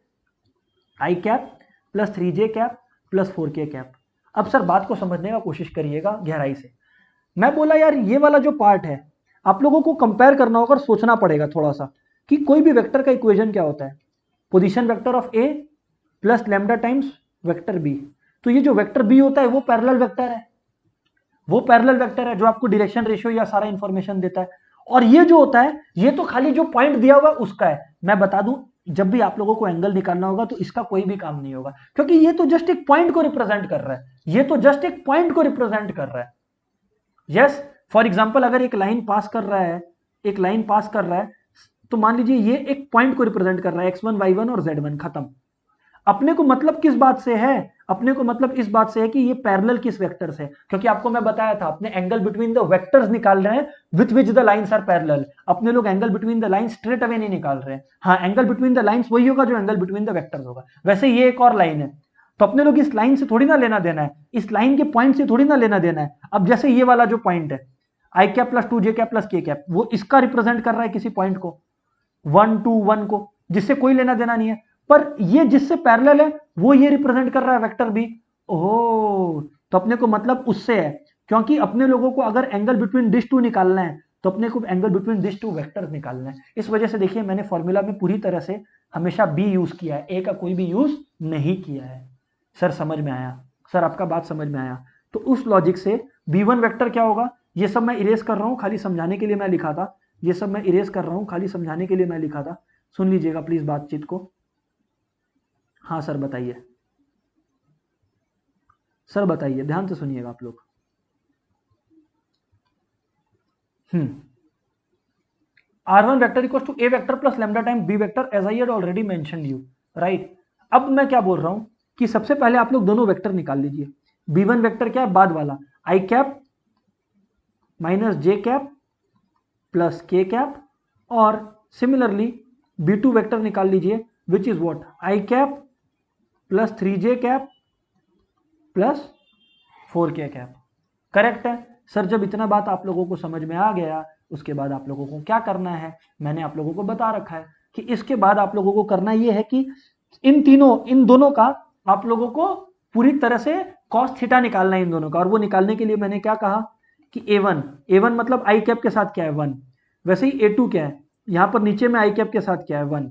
Speaker 1: i cap plus 3j cap plus 4k cap. अब सर बात को समझने का कोशिश करिएगा गहराई से। मैं बोला यार ये वाला जो पार्ट है आप लोगों को कंपेयर करना होगा और सोचना पड़ेगा थोड़ा सा कि कोई भी वेक्टर का इक्वेशन क्या होता है, position vector of a plus lambda times vector b. तो ये जो वेक्टर बी होता है वो पैरेलल वेक्टर है, वो पैरेलल वेक्टर है जो आपको डायरेक्शन रेशियो या सारा इंफॉर्मेशन देता है। और ये जो होता है ये तो खाली जो पॉइंट दिया हुआ है उसका है। मैं बता दूं, जब भी आप लोगों को एंगल निकालना होगा तो इसका कोई भी काम नहीं होगा, क्योंकि ये तो जस्ट एक पॉइंट को रिप्रेजेंट कर रहा है, ये तो जस्ट एक पॉइंट को रिप्रेजेंट कर रहा है। यस, फॉर एग्जाम्पल अगर एक लाइन पास कर रहा है, एक लाइन पास कर रहा है, तो मान लीजिए ये एक पॉइंट को रिप्रेजेंट कर रहा है, x1 y1 और z1, खत्म। अपने को मतलब किस बात से है, अपने को मतलब इस बात से है कि ये पैरेलल किस वेक्टर से, क्योंकि आपको मैं बताया था अपने एंगल बिटवीन द वेक्टर्स निकाल रहे हैं with which the lines are parallel. अपने लोग angle between the lines straight away नहीं निकाल रहे हैं। हाँ, एंगल बिटवीन द लाइंस वही होगा जो एंगल बिटवीन द वेक्टर्स होगा। वैसे ये एक और लाइन है, तो अपने लोग इस लाइन से थोड़ी ना लेना देना है, इस लाइन के पॉइंट से थोड़ी ना लेना देना है। अब जैसे ये वाला जो पॉइंट है I cap plus 2j cap plus k cap, वो इसका रिप्रेजेंट कर रहा है किसी पॉइंट को, 1 2 1 को, जिससे कोई लेना देना नहीं है। पर ये जिससे पैरेलल है वो ये रिप्रेजेंट कर रहा है वेक्टर बी। ओह, तो अपने को मतलब उससे है, क्योंकि अपने लोगों को अगर एंगल बिटवीन दिस टू निकालना है तो अपने को angle between this two vectors निकालना है। इस वजह से देखिए मैंने फॉर्मूला में पूरी तरह से हमेशा बी यूज किया है, ए का कोई भी यूज नहीं किया है। सर समझ में आया? सर आपका बात समझ में आया? तो उस लॉजिक से b1 वेक्टर क्या होगा, ये सब मैं इरेज कर रहा हूं, खाली समझाने के लिए मैं लिखा था, ये सब मैं इरेज कर रहा हूं, खाली समझाने के लिए मैं लिखा था। सुन लीजिएगा प्लीज बातचीत को। हाँ सर बताइए, सर बताइए, ध्यान से सुनिएगा आप लोग। R1 vector equals to A vector plus lambda time b vector as I had already mentioned you, right. अब मैं क्या बोल रहा हूं कि सबसे पहले आप लोग दोनों वेक्टर निकाल लीजिए। b1 वेक्टर क्या है, बाद वाला, आई कैप माइनस जे कैप प्लस के कैप, और सिमिलरली b2 वेक्टर निकाल लीजिए which is what, I cap plus 3j cap plus 4k cap. Correct है सर। जब इतना बात आप लोगों को समझ में आ गया, उसके बाद आप लोगों को क्या करना है, मैंने आप लोगों को बता रखा है कि इसके बाद आप लोगों को करना यह है कि इन दोनों का आप लोगों को पूरी तरह से कॉस थीटा निकालना है इन दोनों का। और वो निकालने के लिए मैंने क्या कहा कि a1 मतलब आई कैप के साथ क्या है 1, वैसे ही a2 क्या है, यहां पर नीचे में आई कैप के साथ क्या है 1,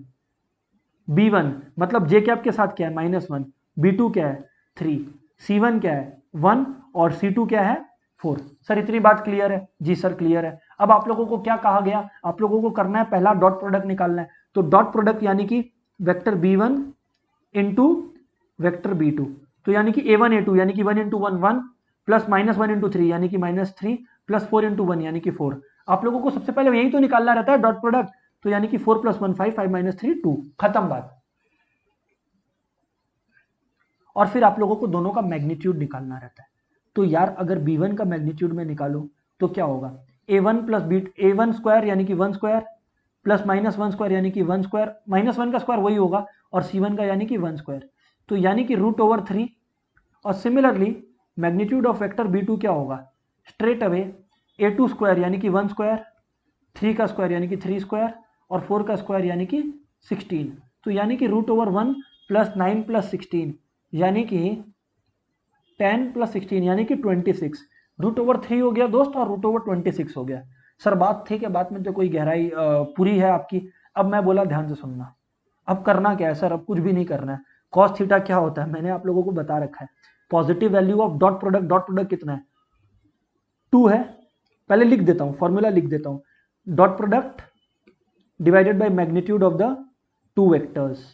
Speaker 1: b1 मतलब जे कैप के साथ क्या है -1, b2 क्या है 3, c1 क्या है 1 और c2 क्या है 4। सर इतनी बात क्लियर है? जी सर क्लियर है। अब आप लोगों को क्या कहा गया, आप लोगों को करना है पहला डॉट प्रोडक्ट निकालना है। तो डॉट प्रोडक्ट यानी कि vector b1 into vector b2, तो यानी कि a1 a2 यानी कि 1 इंटू 1 1 प्लस -1 इंटू 3 यानी कि -3 प्लस 4 इंटू 1 यानी कि 4। आप लोगों को सबसे पहले यही तो निकालना रहता है डॉट प्रोडक्ट, तो यानी कि 4 + 1 5 5 - 3 2, खत्म बात। और फिर आप लोगों को दोनों का मैग्नीट्यूड निकालना रहता है। तो यार अगर b1 का मैग्नीट्यूड में निकालो तो क्या होगा, a1 प्लस a1 स्क्वायर यानी कि 1 स्क्वायर प्लस -1 स्क्वायर यानी कि 1 स्क्वायर, -1 का स्क्वायर वही होगा, और c1 का यानी कि 1 स्क्वायर, तो यानी कि √3। और similarly magnitude of vector b2 क्या होगा, स्ट्रेट अवे a2 स्क्वायर यानी कि 1 स्क्वायर, 3 का स्क्वायर यानी कि 3 स्क्वायर, और 4 का स्क्वायर यानी कि 16, तो यानी कि √1 प्लस 9 प्लस 16 यानी कि 10 प्लस 16 यानी कि 26, √3 हो गया दोस्त और √26 हो गया। सर बात ठीक है, बात में तो कोई गहराई पूरी है आपकी। अब मैं बोला ध्यान से सुनना। अब करना क्या है सर, अब कुछ भी नहीं करना है। कॉस थीटा क्या होता है मैंने आप लोगों को बता रखा है, positive value of dot product कितना है 2 है, पहले लिख देता हूं, फॉर्मूला लिख देता हूं, dot product divided by magnitude of the two vectors.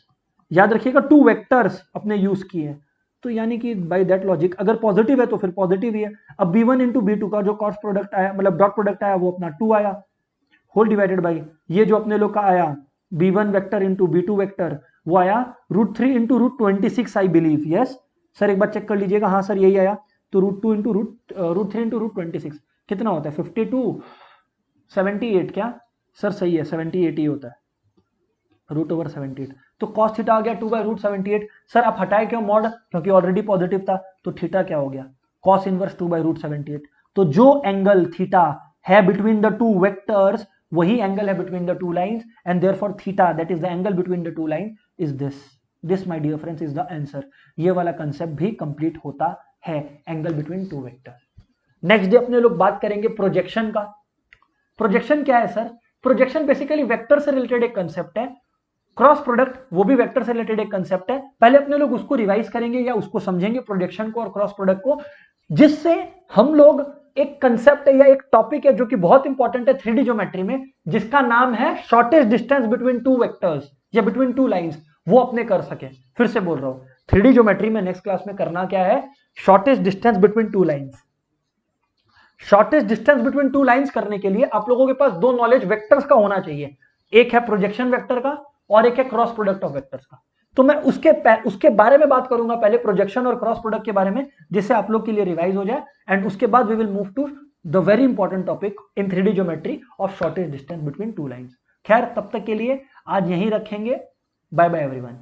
Speaker 1: याद रखिएगा टू वेक्टर्स अपने यूज किए हैं, तो यानी कि बाय दैट लॉजिक अगर पॉजिटिव है तो फिर पॉजिटिव ही है। अब b1 इंटू b2 का जो क्रॉस प्रोडक्ट आया, मतलब डॉट प्रोडक्ट आया, वो अपना 2 आया, होल डिवाइडेड बाई ये जो अपने लोग का आया b1 vector into b2 vector, वो आया √3 into √26 I believe. Yes sir, एक बार चेक कर लीजिएगा, हाँ सर यही आया। तो √2 इंटू √3 इंटू √26 कितना होता है 52 78, क्या सर सही है 78 ही होता है, √78। तो कॉस थीटा आ गया 2/√78। सर आप हटाए क्यों मॉड, क्योंकि ऑलरेडी पॉजिटिव था, तो थीटा क्या हो गया कॉस इनवर्स 2/√78। तो जो एंगल थीटा है बिटवीन द टू वेक्टर्स वही एंगल है between the two lines, and therefore theta that is the angle between the two line is this my dear friends is the answer. ये वाला कंसेप्ट भी कंप्लीट होता है, angle between two vector. Next day अपने लोग बात करेंगे प्रोजेक्शन का। प्रोजेक्शन क्या है सर? प्रोजेक्शन बेसिकली वेक्टर से रिलेटेड एक कंसेप्ट है, क्रॉस प्रोडक्ट वो भी वेक्टर से रिलेटेड एक कंसेप्ट है। पहले अपने लोग उसको रिवाइज करेंगे या उसको समझेंगे प्रोजेक्शन को और क्रॉस प्रोडक्ट को, जिससे हम लोग एक कंसेप्ट है या एक टॉपिक है जो कि बहुत इंपॉर्टेंट है 3D ज्योमेट्री में, जिसका नाम है shortest distance between two vectors या बिटवीन टू लाइंस, वो अपने कर सके। फिर से बोल रहा हूं, 3D ज्योमेट्री में नेक्स्ट क्लास में करना क्या है, shortest distance between two lines. Shortest distance between two lines करने के लिए आप लोगों के पास दो नॉलेज वेक्टर्स का होना चाहिए, एक है प्रोजेक्शन वेक्टर का और एक है क्रॉस प्रोडक्ट ऑफ वेक्टर्स का। तो मैं उसके बारे में बात करूंगा पहले, प्रोजेक्शन और क्रॉस प्रोडक्ट के बारे में, जिससे आप लोग के लिए रिवाइज हो जाए, एंड उसके बाद we will move to the very important topic in 3D geometry of shortest distance between two lines. खैर तब तक के लिए आज यहीं रखेंगे, बाय बाय एवरीवन।